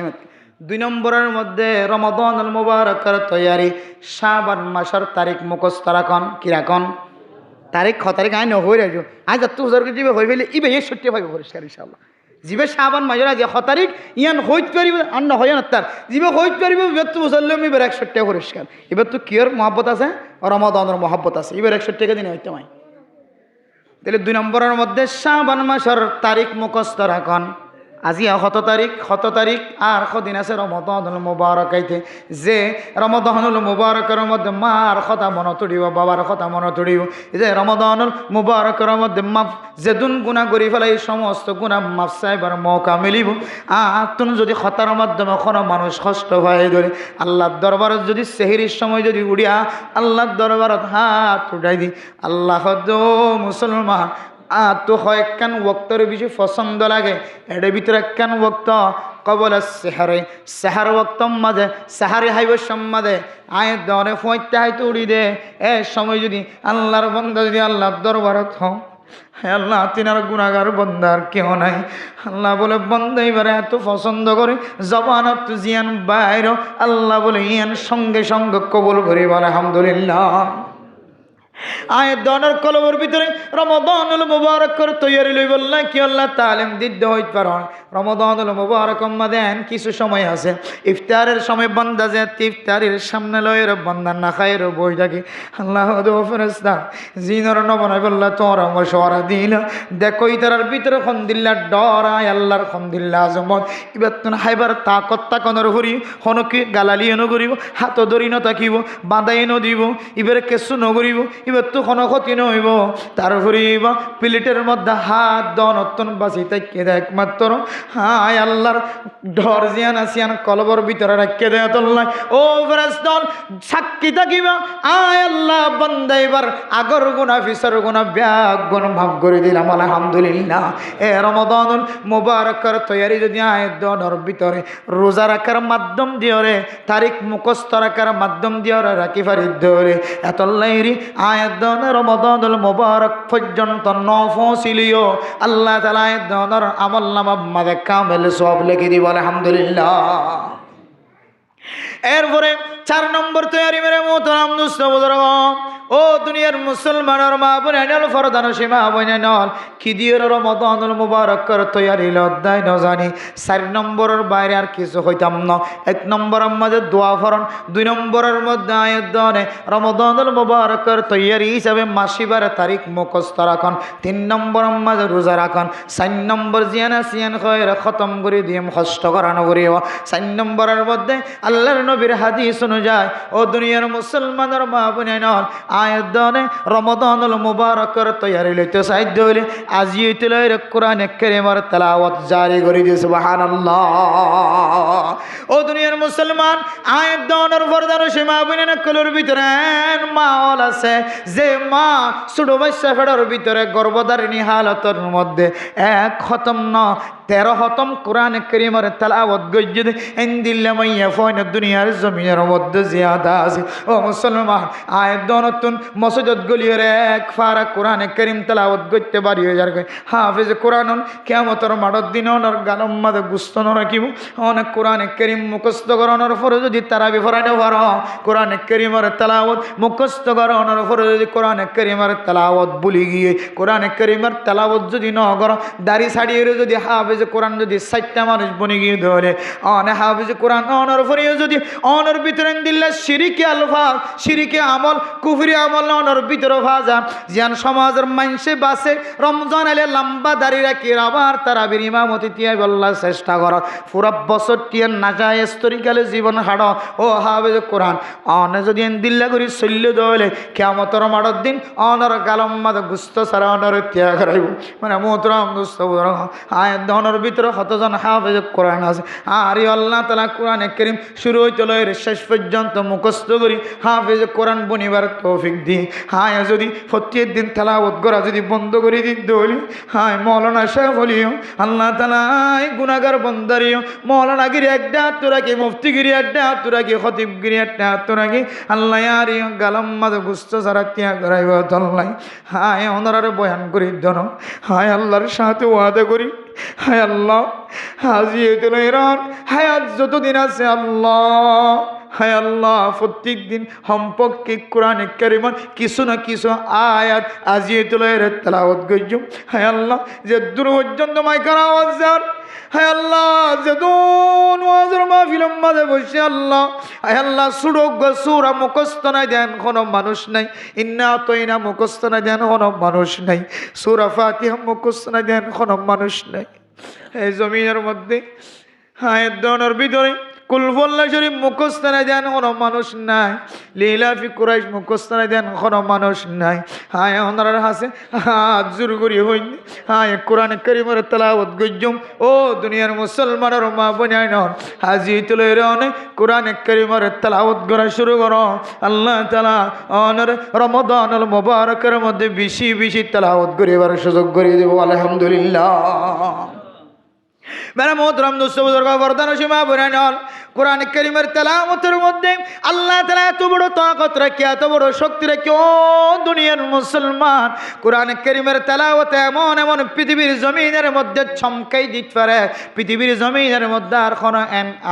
2 নম্বরের মধ্যে রমাদানুল মুবারকের তৈয়ারি শাবান মাসের তারিখ মুখস্থ রাখন কি রাখন তারিখ তারিখ আই নহই রাখো আজ এত হুজুর জিবে হই ফেলে ইবে 61 পাইব পরিষ্কার ইনশাআল্লাহ জিবে শাবান মাসের আজ 6 তারিখ ইয়ান হইতে পারিব আর ন হয় না তার জিবে হইতে পারিব ইবে তো বুঝাইলে ইবে 61 পরিষ্কার ইবে তো কিয়র মহব্বত আছে রমাদানের মহব্বত আছে ইবে 61 দিন হইতে মাই তাহলে 2 নম্বরের মধ্যে শাবান মাসের তারিখ মুখস্থ রাখন আজি 7 তারিখ আর কদিন আছে রমাদানুল মুবারক আইতে যে রমাদানুল মুবারকের মধ্যে মার কথা মনে তুড়িব বাবার কথা মনে তুড়িব যে রমাদানুল মুবারকের মধ্যে মাফ যেদুন গুণা করি ফেলাই সমস্ত গুণা মাফ চাইবার মৌকা মিলিব তুন যদি খতার মাধ্যমে কোনো মানুষ কষ্ট হয়ে ধরে আল্লাহর দরবারত যদি সেহরির সময় যদি উড়িয়া আল্লাহর দরবারত হাত উঠাই দি আল্লাহ মুসলমান তো হয় একখান ওক্তর বেশি পছন্দ লাগে এর ভিতরে একখান ওক্ত কবল সেহার ওক্ত মাঝে সেহারি হাইব সম্মাদে আয় দরে ফইতে হাইতে উড়ি দে এ সময় যদি আল্লাহর বন্দা যদি আল্লাহর দরবারত হও হ্যাঁ আল্লাহ তিনার গুণাগার বন্দার কেহ নাই আল্লাহ বলে বন্দা এবারে এত পছন্দ করে জবানত জিয়ান বাইর আল্লাহ বলে ইয়ান সঙ্গে সঙ্গে কবুল করি বলে আলহামদুলিল্লাহ। আয়ের দনের কলমের ভিতরে রমাদানুল মুবারক করে তৈয়ারি লই বললাম কি আল্লাহ তালিম দিতে হইতে পারো রমাদানুল মুবারক দেন কিছু সময় আছে ইফতারের সময় বান্দা যে ইফতারের সামনে লয়ের বান্দা না খায়ের বই থাকে আল্লাহ ফেরেশতা জিনর নবনাই বললা তোর আমার সরা দিল দেখো ইতার ভিতরে খন্দিল্লা ডরায় আল্লাহর খন্দিল্লা আজমত এবার তো হাইবার তাকত তাকনের হরি হনকি গালালি এনো করিব হাত ধরি ন থাকিব বাঁধাই ন দিব এবারে কেঁচু নগরিব এবার তো কোনো ক্ষতি নইব তারপরে প্লেটের মধ্যে হাত দন অত্যন বাঁচি তাইকে দেয় একমাত্র হায় আল্লাহর ঢর জিয়ান আসিয়ান কলবর ভিতরে রাখিয়ে দেয় তোল্লাই ও ফেরেশতাগণ সাক্ষী থাকিবা আয় আল্লাহ বান্দা এবার আগর গুনাহ ফিসর গুনাহ ব্যাগ গুণ মাফ করে দিলাম আলহামদুলিল্লাহ। এ রমাদানুল মুবারকের তৈয়ারি যদি আয়াত দনের ভিতরে রোজা রাখার মাধ্যম দিয়ে রে তারিখ মুখস্থ রাখার মাধ্যম দিয়ে রে রাখি ফারিদ ধরে এতল্লাইরি আয়াত দন রমাদানুল মুবারক পর্যন্ত নফসিলিও আল্লাহ তাআলা আয়াত দনের আমল নামা মাদে কামেল সব লিখে দিব আলহামদুলিল্লাহ। এরপরে 4 নম্বর তৈয়ারি মেরে মোহতারাম দোস্ত বুজুর্গ ও দুনিয়ার মুসলমানের মা বোনেরা ফরদান সীমা বোনেরা কি দিয়ে রমাদানুল মুবারকের তৈয়ারি অধ্যায় ন জানি 4 নম্বরের বাইরে আর কিছু হইতাম না। 1 নম্বরের মধ্যে দোয়া ফরন, 2 নম্বরের মধ্যে আয়াত দনে রমাদানুল মুবারকের তৈয়ারি হিসাবে মাসিবার তারিখ মুখস্থ রাখন, 3 নম্বরের মধ্যে রোজা রাখন, 4 নম্বর জিয়ানা সিয়ান খয়ের খতম করে দিয়ে কষ্ট করানো করিও। 4 নম্বরের মধ্যে আল্লাহর নবীর হাদিস অনুযায়ী ও দুনিয়ার মুসলমানের মা বোনেরা আয়াত দনে রমাদানুল মুবারকের তৈয়ারি লইতে সাহায্য হইলে আজি হইতে লইরে কোরআনে কারীমের তেলাওয়াত জারি করে দিয়ে সুবহানাল্লাহ। ও দুনিয়ার মুসলমান আয়াত দনের ফরদান সীমা বোনেরা কলর ভিতরে মা হল আছে যে মা ছোট বাচ্চা ফেডার ভিতরে গর্ভধারিণী হালতের মধ্যে 1 খতম না 13 খতম কোরআনে কারীমের তেলাওয়াত গজ্জে ইনদিল্লা মাইয়া ফয়ন দুনিয়ার জমিনের মধ্যে জিয়াদা আছে। ও মুসলমান আয়াত দনতুন মসজিদ গলিয়ের 1 ফারা কোরআনে কারীম তেলাওয়াত করতে পারি হয়ে যাবে হাফেজ কোরআন কিয়ামতের মাঠের দিন ওনার গালম মাঝে গুস্ত ন রাখিব অনেক কোরআনে কারীম মুখস্থ করানোর পরে যদি তারাবি পড়াইতে পারো কোরআনে কারীমের তেলাওয়াত মুখস্থ করানোর পরে যদি কোরআনে কারীমের তেলাওয়াত ভুলে গিয়ে কোরআনে কারীমের তেলাওয়াত যদি ন করো দাড়ি ছাড়িয়ে যদি হাফেজ কোরআন যদি 4টা মানুষ বনে গিয়ে ধরে অনেক হাফেজ কোরআন অনার পরে যদি অনার ভিতরে দিল্লা শিরিকে আলফাজ শিরিকে আমল কুফরি আমল অনার ভিতরে ভাজা যেন সমাজের মানুষে বাসে রমজান এলে লম্বা দাড়ি রাখি আবার তারাবির ইমামতি তিয়াই বল্লার চেষ্টা কর পুরা বছর টিয়া না যায় স্তরিকালে জীবন হাড় ও হাফেজ কোরআন অনে যদি দিল্লা করি শৈল্য দলে কিয়ামতের মাঠের দিন অনার গালম মাথা গুস্ত সারা অনার ত্যাগ করাইব মানে মোহতরম দোস্ত আয়াত দনের ভিতরে কতজন হাফেজ কোরআন আছে আর আল্লাহ তাআলা কোরআনে কারীম শুরু হইতে লইরে শেষ পর্যন্ত মুখস্থ করি হাফেজ কোরআন বনিবার তৌফিক দি হায় যদি প্রত্যেক দিন তেলাওয়াত করা যদি বন্ধ করে দিত হলি হায় মৌলানা সাহেব হলিও আল্লাহ তাআলা গুনাহগার বন্দারিও মৌলানা গিরি একটা তোরা কি মুফতি গিরি একটা তোরা কি খতিব গিরি একটা তোরা কি আল্লাহ আরি গালাম মাদ গুস্ত সারা ত্যাগ করাইব আল্লাহ হায় ওনারে বয়ান করি ধন হায় আল্লাহর সাথে ওয়াদা করি হায় আল্লাহ হাজিয়ে ইরান হায়াত যতদিন আছে আল্লাহ হায় আল্লাহ প্রত্যেক দিন সম্পর্কে কোরআনে কারীমের কিছু না কিছু আয়াত আজিয়ে তেলাওয়াত করিও। হায় আল্লাহ যে দূর পর্যন্ত মাইকার আওয়াজ যার হায় আল্লাহ যে দোন ওয়াজের মাহফিলের মাঝে বসে আল্লাহ হায় আল্লাহ সুরগ সূরা মুখস্থ নাই দেন কোনো মানুষ নাই ইন্না আতাইনা মুখস্থ নাই দেন কোনো মানুষ নাই সূরা ফাতিহা মুখস্থ নাই দেন কোনো মানুষ নাই এই জমিনের মধ্যে আয়াত দনের ভিতরে কুলফুল্লাহ শরীফ মুখস্থ নাই দেন কোনো মানুষ নাই লিলাফি কুরাইশ মুখস্থ নাই দেন কোনো মানুষ নাই হায় ওনার হাসে হাত জোর করি হইন হায় কোরআনে কারীমের তেলাওয়াত গজ্জম ও দুনিয়ার মুসলমানের মা বোনাই নন হাজি তুলে অনেক কোরআনে কারীমের তেলাওয়াত করা শুরু করো আল্লাহ তাআলা অনর রমাদানুল মুবারকের মধ্যে বেশি বেশি তেলাওয়াত করিবার সুযোগ করে দেব আলহামদুলিল্লাহ। मेरा मोहतरम दोस्तों बुजुर्ग वरदान सीमा बुरान कुरान करीमेर तेलावतेर मध्य अल्लाह ताआला एत बड़ ताकत राखी एत बड़ शक्ति राखी ओ दुनियार मुसलमान कुरान करीमेर तेलावत एमन एमन पृथिवीर जमीनेर मध्य चमकाई दिते पारे पृथिवीर जमीनेर मध्य आर कोनो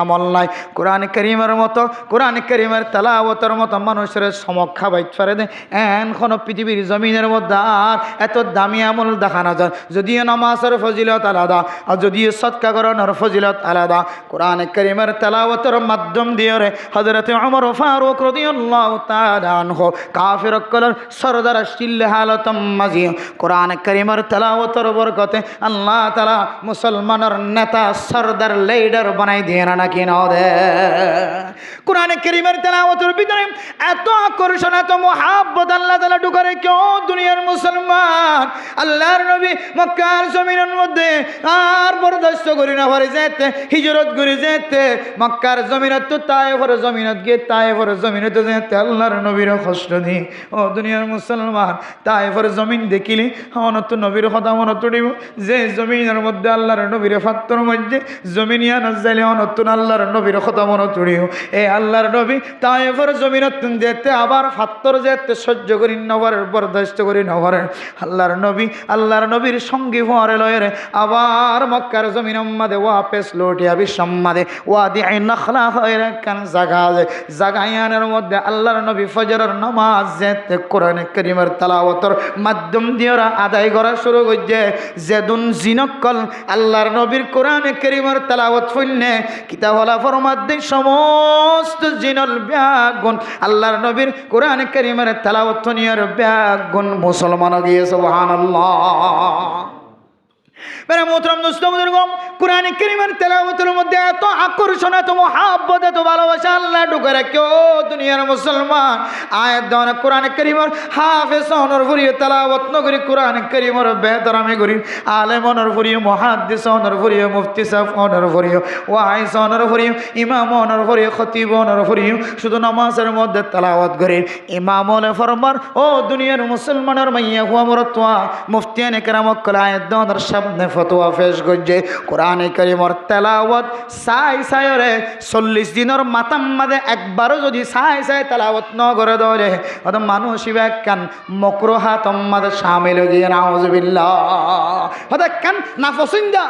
আমল নাই कुरान करीमेर मतो कुरान करीमेर तेलावतेर मतो मानुषेर चमक खाबाइते पारे एन कोनो पृथिवीर जमीनेर मध्य आर एत दामी আমল দেখা না যায় যদিও নামাজের ফজিলত আলাদা আর যদিও সদকা করানোর ফজিলত আলাদা। কোরআনে কারীমের তেলাওয়াতের মাধ্যম দিয়ে হযরত ওমর ফারুক রাদিয়াল্লাহু তাআলা আনহু কাফির কলর সরদার শিল্লে হালতম মাজি কোরআনে কারীমের তেলাওয়াতের বরকতে আল্লাহ তাআলা মুসলমানের নেতা সরদার লিডার বানাই দিয়ে নাকি না দে। কোরআনে কারীমের তেলাওয়াতের ভিতরে এত আকর্ষণ এত মুহাব্বত আল্লাহ তাআলা ঢুকারে কেউ দুনিয়ার মুসলমান আল্লাহর নবী মক্কার জমিনের মধ্যে আর বরদাস্ত করি না পারে যেতে হিজরত করে যেতে মক্কার জমিনত তো তায়েফের জমিনত গিয়ে তায়েফের জমিনত যেতে আল্লাহর নবীর কষ্ট দি। ও দুনিয়ার মুসলমান তায়েফের জমিন দেখিলি অনত নবীর কথা মনত দিব যে জমিনের মধ্যে আল্লাহর নবীর ফাত্তর মধ্যে জমিনিয়া না যাইলে অনত আল্লাহর নবীর কথা মনত দিব। এই আল্লাহর নবী তায়েফের জমিনত যেতে আবার ফাত্তর যেতে সহ্য করি নবার বরদাস্ত করি নবারে আল্লাহর নবীর সঙ্গী হওয়ারে লয়ের আবার মক্কার জমিন মাদে ওয়াপেস লোটিয়া বিশ্বমাদে ওয়াদি নখলা হয়ে কান জাগায়ানের মধ্যে আল্লাহর নবী ফজরের নামাজ যেতে কোরআনে কারীমের তেলাওয়াতের মাধ্যম দিয়ে ওরা আদায় করা শুরু করছে। যেদুন জিনকল আল্লাহর নবীর কোরআনে কারীমের তেলাওয়াত শুননে কিতাবলা ফরমাদ্দে সমস্ত জিনল ব্যাগুন আল্লাহর নবীর কোরআনে কারীমের তেলাওয়াত নিয়ার ব্যাগুন মুসলমান গিয়ে সুবহানাল্লাহ। মেরে মোহতরম দোস্ত বুজুর্গম কোরআনে কারীমের তেলাওয়াতের মধ্যে এত আকর্ষণ এত মুহাব্বত এত ভালোবাসা আল্লাহ ঢুকে রাখে ও দুনিয়ার মুসলমান আয়াত দাও না কোরআনে কারীমের হাফেজ হওয়ার পরিয়ে তেলাওয়াত নগরী কোরআনে কারীমের বেহতরামি করি আলেম হওয়ার পরিয়ে মুহাদ্দিস হওয়ার পরিয়ে মুফতি সাহেব হওয়ার পরিয়ে ওয়াইজ হওয়ার পরিয়ে ইমাম হওয়ার পরিয়ে খতিব হওয়ার পরিয়ে শুধু নামাজের মধ্যে তেলাওয়াত করে ইমাম হলে ফরমার ও দুনিয়ার মুসলমানের মাইয়া হুয়া মরতওয়া মুফতিয়ানে কেরামক কলা আয়াত দাও না সামনে ফতোয়া পেশ করছে কোরআনে কারীমের তেলাওয়াত সাই রে 40 দিনের মাতাম মাদে একবারও যদি সাই তেলাওয়াত ন করে দলে অত মানুষ কান মকরুহাতম মাদে শামিল গিয়ে নাউজুবিল্লাহ হতে কান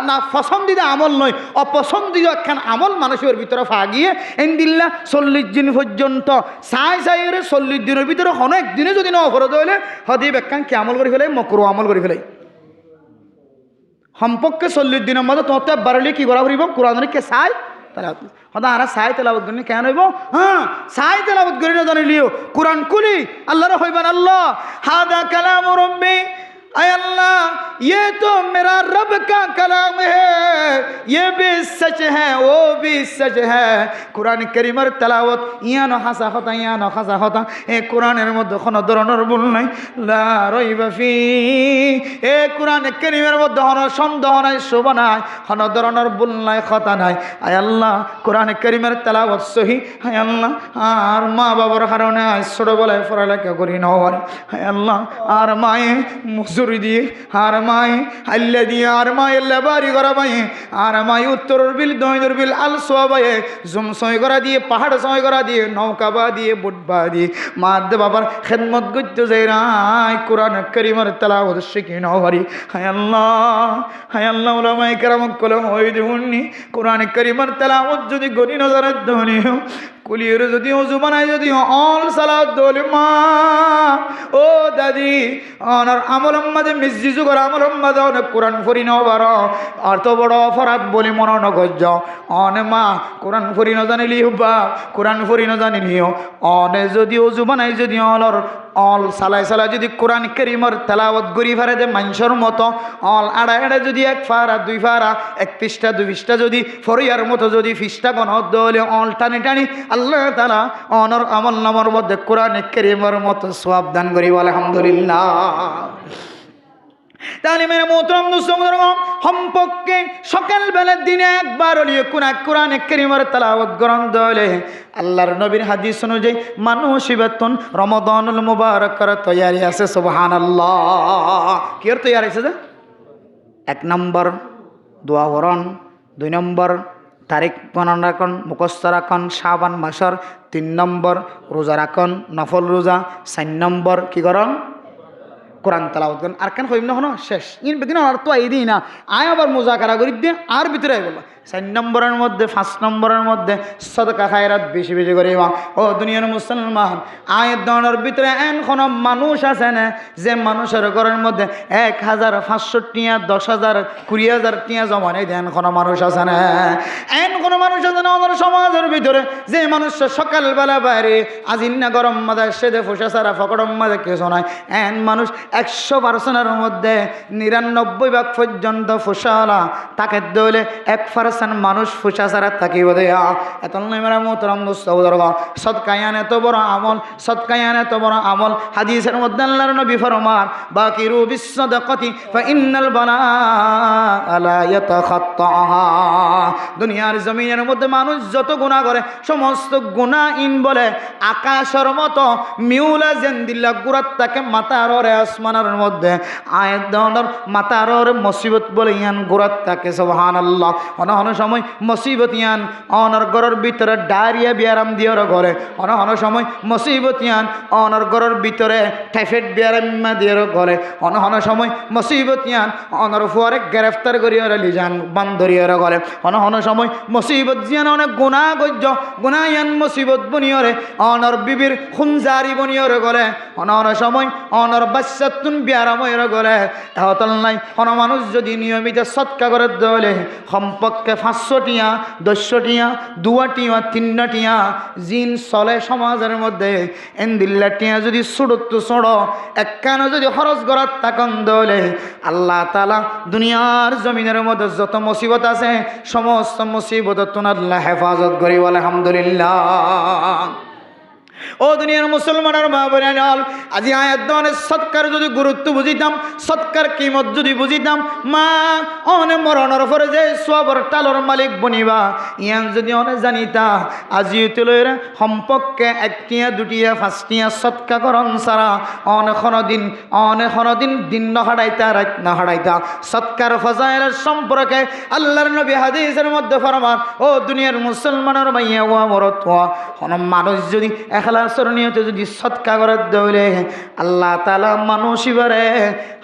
না পছন্দিদা আমল নয় অপছন্দিদা কান আমল মানুষের ভিতরে ফাগিয়ে ইনদিল্লাহ 40 দিন পর্যন্ত সাই রে 40 দিনের ভিতরে অনেক দিনে যদি ন করে দলে হদি বেকান কি আমল করে ফেলে মকরু আমল করে ফেলে সম্পর্কে 40 দিনের মধ্যে তোমার বাড়লে কি করা করিব কোরআনকে চাই তেলাওয়াত হদা আর চাই তেলাওয়াত করি কেন হইব হ্যাঁ চাই তেলাওয়াত করি না জানিলিও কোরআন কুলি আল্লাহর হইবেন আল্লাহ হাদা কালাম রব্বি আয় আল্লাহ ये तो मेरा रब का कलाम है ये भी सच है वो भी सच है कुरान करीमर तलावत ইয়ানো হাসা হতা এ কোরআনের মধ্যে কোনো ধরনের ভুল নাই লা রাইবা ফি এ কোরআন করিমের মধ্যে কোনো সন্দেহ নাই শোভা নাই কোনো ধরনের ভুল নাই কথা নাই আয় আল্লাহ কোরআন করিমের তেলাওয়াত সহি আয় আল্লাহ আর মা বাবার কারণে ছোটবেলায় পড়ালেখা করি না আয় আল্লাহ আর মায়ে মজুরি দিয়ে আর মায়ে আল্লাহ দিয়ে আর মায়ে লেবারি করা মায়ে আর মায়ে উত্তরের বিল দৈনের বিল আল সোয়াবায়ে জুম সয় করা দিয়ে পাহাড় সয় করা দিয়ে নৌকা বা দিয়ে বুটবা দিয়ে মা দে বাবার খেদমত করতে যাই রাই কোরআন করিমের তেলাওয়াত শিখি নাও হারি হায় আল্লাহ উলামায়ে কেরাম কলম হই দিউনি কোরআন করিমের তেলাওয়াত যদি গনি নজরের ধনি কুলিয়ের যদি অজু বানায় যদি অল সালাত দলে মা ও দাদি অনার আমলম মাঝে মিসজিজু করা আমলম মাঝে অনেক কোরআন ফরি নাও বার আর তো বড় অপরাধ বলি মনে নগজ অনে মা কোরআন ফরি ন জানিলি হুবা কোরআন ফরি ন জানিলিও অনে যদি অজু বানায় যদি অল সালাই যদি কোরআন কারীমের তেলাওয়াত গরি ফারে দে মানুষের মতো অল আড়া যদি 1 ফারা 2 ফারা 1 পৃষ্ঠা 2 পৃষ্ঠা যদি ফরিয়ার মতো যদি পৃষ্ঠা গণত দলে অল টানি আল্লাহ তাআলা অনর আমল নামার মধ্যে কোরআন কারীমের মতো সওয়াব দান করি আলহামদুলিল্লাহ। তাহলে মেরে মোহতরম মুসলমান সম্পর্কে সকালবেলার দিনে একবার হলিয়ে কোরআন কারীমের তেলাওয়াত গ্রহণ দলে আল্লাহর নবীর হাদিস অনুযায়ী মানুষ বেতন রমাদানুল মুবারকের তৈয়ারি আছে সুবহানাল্লাহ। কি এর তৈয়ারি আছে? 1 নম্বর দোয়া করণ, 2 নম্বর তারিখ গণনা রাখন মুখস্থ রাখন শাবান মাসের, 3 নম্বর রোজা রাখন নফল রোজা, 4 নম্বর কি করণ কোরআন তেলাওয়াত করেন। আর কেন হইম না হনো শেষ ইন বেদিন আর তো আই দিই না আয় আবার মোজাকারা করি দিয়ে আর ভিতরে আই বললা 4 নম্বরের মধ্যে 5 নম্বরের মধ্যে সদকা খায়রাত বেশি বেশি করিবা। ও দুনিয়ার মুসলমান, আয়ের দনের ভিতরে এখনো মানুষ আছে না যে মানুষের ঘরের মধ্যে 1,500 টিয়া 10,000 20,000 টিয়া জমা নেই দেন কোনো মানুষ আছে না? এন কোনো মানুষ আছে না আমার সমাজের ভিতরে যে মানুষ সকালবেলা বাইরে আজিন্না গরম মাঝে সেদে ফুসা সারা ফকরম মাঝে কিছু নয়। এন মানুষ 100%-এর মধ্যে 99% পর্যন্ত ফুসাওয়ালা, তাকে দলে 1% মানুষ ফুসা সারা থাকিব দেয়া। এত মেরা মোহতরম দোস্ত বুজুর্গ, সদকায়ান এত বড় আমল, সদকায়ান এত বড় আমল। হাদিসের মধ্যে আল্লাহর নবী ফরমান, বাকিরু বিসসাদাকাতি ফাইন্নাল বালাআ লা ইয়াতাখাত্তাহা। দুনিয়ার জমিনের মধ্যে মানুষ যত গুনাহ করে সমস্ত গুনাহ ইন বলে আকাশের মতো মিউলা জেন্দিল্লা গুরাত তাকে মাতার ওরে আসমানের মধ্যে আয়াত দনের মাতার ওরে মুসিবত বলে ইয়ান গুরাত তাকে সুবহানাল্লাহ। অনহন সময় মুসিবত ইয়ান অনর ঘরের ভিতরে ডায়রিয়া বিয়ারাম দিওর ঘরে, অনহন সময় মুসিবত ইয়ান অনর ঘরের ভিতরে টাইফয়েড বিয়ারাম দিওর ঘরে, অনহন সময় মুসিবত ইয়ান অনর ফুয়ারে গ্রেফতার করিওর লিজান বান্দরিওর ঘরে, অনহন সময় মুসিবত জিয়ান অনেক গুনাহ গজ্জ গুনাহ ইয়ান মুসিবত বনিওরে অনর বিবির খুনজারি বনিওর ঘরে, অনহন সময় অনর বাচ্চাতুন বিয়ারাময়ের ঘরে। এহতল নাই কোন মানুষ যদি নিয়মিত সৎকা করে দলে সম্পর্কে 500 টিয়া 200 টিয়া 2 টিয়া 3 টিয়া জিন চলে সমাজের মধ্যে এন্দিল্লা টিয়া যদি ছোড়তো ছোড়ো একখানো যদি খরচ করার তাকন দলে আল্লাহ তাআলা দুনিয়ার জমিনের মধ্যে যত মুসিবত আছে সমস্ত মুসিবত আল্লাহ হেফাজত করি আলহামদুলিল্লাহ। ও দুনিয়ার মুসলমানের মা বোনেরা, আজি আয়াত দনের সৎকার যদি গুরুত্ব বুঝিতাম, সৎকার কিমত যদি বুঝিতাম, মা অনে মরণের পরে যে সবর টালর মালিক বনিবা ইয়ান যদি অনে জানিতা আজি তুলের সম্পর্কে 1 টিয়া 2 টিয়া 5 টিয়া সৎকা করন সারা অনেক দিন দিন না হারাইতা রাত না হারাইতা সৎকার ফজাইলের সম্পর্কে আল্লাহর নবী হাদিসের মধ্যে ফরমান, ও দুনিয়ার মুসলমানের মাইয়া ওয়া মরত কোন মানুষ যদি এখলাসের নিয়তে যদি সৎকা করে দৌলে আল্লাহ তাআলা মানুষিবারে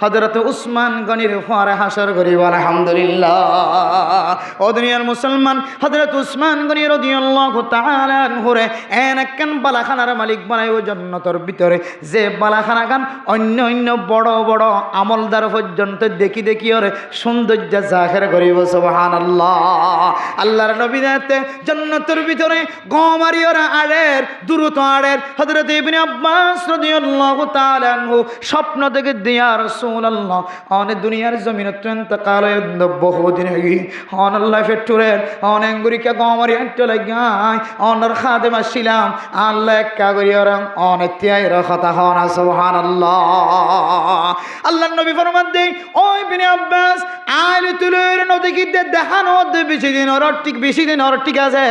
হযরত উসমান গনির পরে হাসর করিব আলহামদুলিল্লাহ। ও দুনিয়ার মুসলমান, হযরত উসমান গনি রাদিয়াল্লাহু তাআলা আনহুরে একখান বালাখানার মালিক বানাইও জান্নাতের ভিতরে, যে বালাখানা গান অন্য বড় বড় আমলদার পর্যন্ত দেখি ওরে সৌন্দর্য জাহের করিব সুবহানাল্লাহ। আল্লাহর নবী দাতে জান্নাতের ভিতরে গমারিয়রা আড়ের দ্রুত আড়ের হযরত ইবনে আব্বাস রাদিয়াল্লাহু তাআলা আনহু স্বপ্ন দেখে দিয়া রাসূলুল্লাহ অনেক দুনিয়ার জমিনে ইন্তেকাল হয়ে বহুদিন হয়ে গই অন আল্লাহ ফেটুরের অনেক গুরিকে গমারি আনতে লাগাই অনর খাদেমা ছিলাম আল্লাহ একা করিয়া অনেক তিয়াইর কথা হন সুবহানাল্লাহ। আল্লাহর নবী ফরমান দেই, ও ইবনে আব্বাস আইলে তুলের নদী গিতে দেখানো বেশি দিন ওর ঠিক আছে,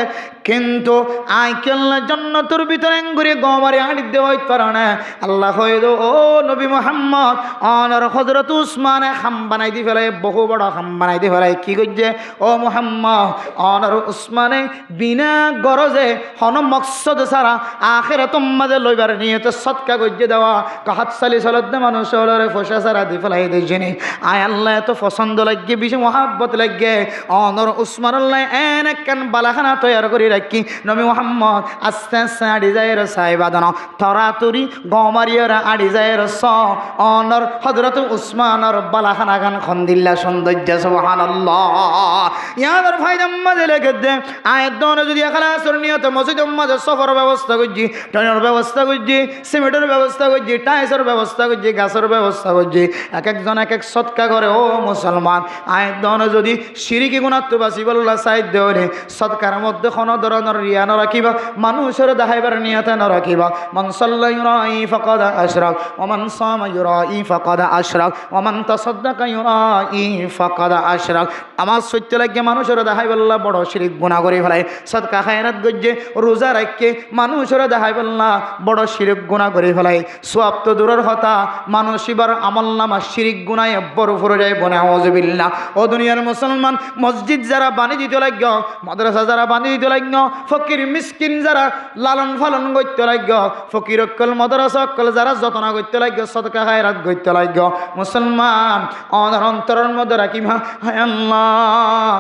কিন্তু আইকেল্লা জান্নাতের ভিতরে ঘুরে গমারে হাঁড়ি দেওয়াই পারে না। আল্লাহ হয়তো ও নবী মুহাম্মদ অনর হযরত উসমানে খাম বানাই দি ফেলে, বহু বড় খাম বানাই দি ফেলে। কি করছে ও মুহাম্মদ অনর উসমানে বিনা গরজে হন মকসদ ছাড়া আখেরাত মাঝে লইবার নিয়তে সৎকা করছে দেওয়া কাহাত সালি চলত মানুষ ফসা ছাড়া দি ফেলাই দিয়েছিনি। আয় আল্লাহ এত পছন্দ লাগে, বেশি মহাব্বত লাগে অনর উসমানুল্লাহ এন একখান বালাখানা তৈরি করে রাখি নবী মুহাম্মদ আস্তে আস্তে আড়ি যায় সাহেবাদন তরাতুরি গমারিয়রা আড়ি যায় স অনর হযরত উসমানর বালাখানা গান খন্দিল্লা সৌন্দর্য সুবহানাল্লাহ। ইয়াদের ফায়দা মাঝে লেগে দে আয়ের দনে যদি এখলাসের নিয়তে মসজিদের মাঝে সফর ব্যবস্থা করছি, ট্রেনের ব্যবস্থা করছি, সিমেন্টের ব্যবস্থা করছি, টাইসের ব্যবস্থা করছি, গাছের ব্যবস্থা করছি, এক একজন এক এক সৎকা করে। ও মুসলমান, আয়ের দনে যদি শিরিকি গুণাত্ম বাসি বল্লা সাইড দেওয়ারে সৎকার মধ্যে কোনো ধরনের রিয়া না রাখিবা, মানুষের দেখাইবার নিয়তে না রাখিবা। মান সাল্লা ইউরাই ফাকাদ আশরাক ওয়া মান সামা ইউরাই ফাকাদ আশরাক ওয়া মান তাসাদ্দাকা ইউরাই ফাকাদ আশরাক। আমার সত্য লাগে মানুষের দেখাইবাল্লা বড় শিরিক গুনাহ করে ফেলায়। সদকা খায়রাত গজ্জে রোজা রাখকে মানুষের দেখাইবাল্লা বড় শিরিক গুনাহ করে ফেলায়। সওয়াব তো দূরের কথা, মানুষ এবার আমল নামা শিরিক গুনাহে ভরপুর যায় বনে আউযুবিল্লাহ। ও দুনিয়ার মুসলমান, মসজিদ যারা বানিয়ে দিতে লাগবে, মাদ্রাসা যারা বানিয়ে দিতে লাগবে, ফকির মিসকিন যারা লালন পালন করতে লাগল, ফকির অক্কল মাদ্রাসা অক্কল যারা যত্ন করতে লাগল, সদকা খায়রাত করতে লাগল, মুসলমান অন্তরের মধ্যে রাখিবা হায় আল্লাহ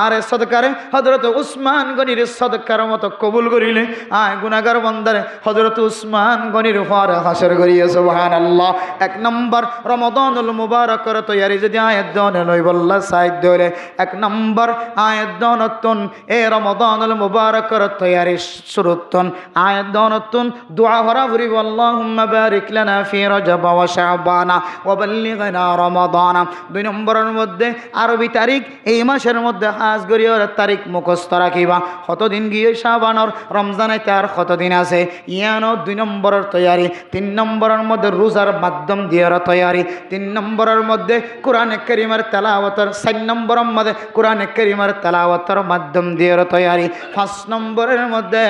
আরে সদকারে হযরত উসমান গনির সদকার মতো কবুল করিলে আয় গুনাহগার বান্দারে হযরত উসমান গনির উপরে হাসর করিয়ে সুবহানাল্লাহ। এক নম্বর রমাদানুল মুবারকের তৈয়ারি যদি আয়াত দনে লই বল্লা সাইদ হইলে এক নম্বর আয়াত দনতুন এ রমাদানুল মুবারকের তৈয়ারি শুরুতুন আয়াত দনতুন দোয়া হরা ভরি আল্লাহুম্মা বারিক লানা ফি রজব ওয়া শাবানা ওয়া বাল্লিগনা রমাদানা। দুই নম্বরের মধ্যে আরবি তারিখ এই মাসের মধ্যে হাজ গরিয়র তারিখ মুখস্থ রাখিবা, কতদিন গিয়ে শাবানর রমজানে তার কতদিন আছে ইয়ানো দুই নম্বরের তৈয়ারি। তিন নম্বরের মধ্যে রোজার মাধ্যম দিয়ার তৈয়ারি, তিন নম্বরের মধ্যে কোরআনে কারীমের তেলাওয়াতের, চার নম্বরের মধ্যে কোরআনে কারীমের তেলাওয়াতের মাধ্যম দিয়ার তৈয়ারি, পাঁচ নম্বরের মধ্যে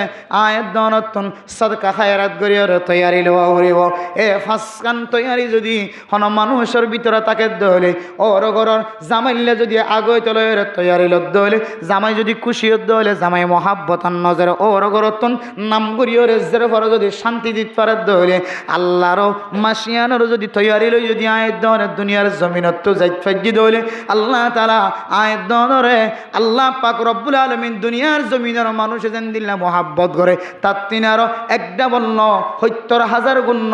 আয়াত দনতুন সদকা খায়রাত গরিয়র তৈয়ারি লওয়া হইব। এ ফাঁসকান তৈয়ারি যদি হন মানুষের ভিতরে তাকে দলে ওর ঘরের জামাইলে যদি আগে তলে তৈয়ারি লদ্দ হলে জামাই যদি খুশি হতে হলে জামাই মহাব্বতান নজরে ওর ঘরতন নাম করিও রেজের পরে যদি শান্তি দিতে পারে হলে আল্লাহরও মাসিয়ানোর যদি তৈয়ারি লই যদি আয়ের দনের দুনিয়ার জমিনত তো যাই ফাইজি দলে আল্লাহ তাআলা আয়ের দনরে আল্লাহ পাক রব্বুল আলামিন দুনিয়ার জমিনের মানুষ যেন দিল্লা মহাব্বত করে তার তিনি আরো একটা বলল ৭০,০০০ গুণ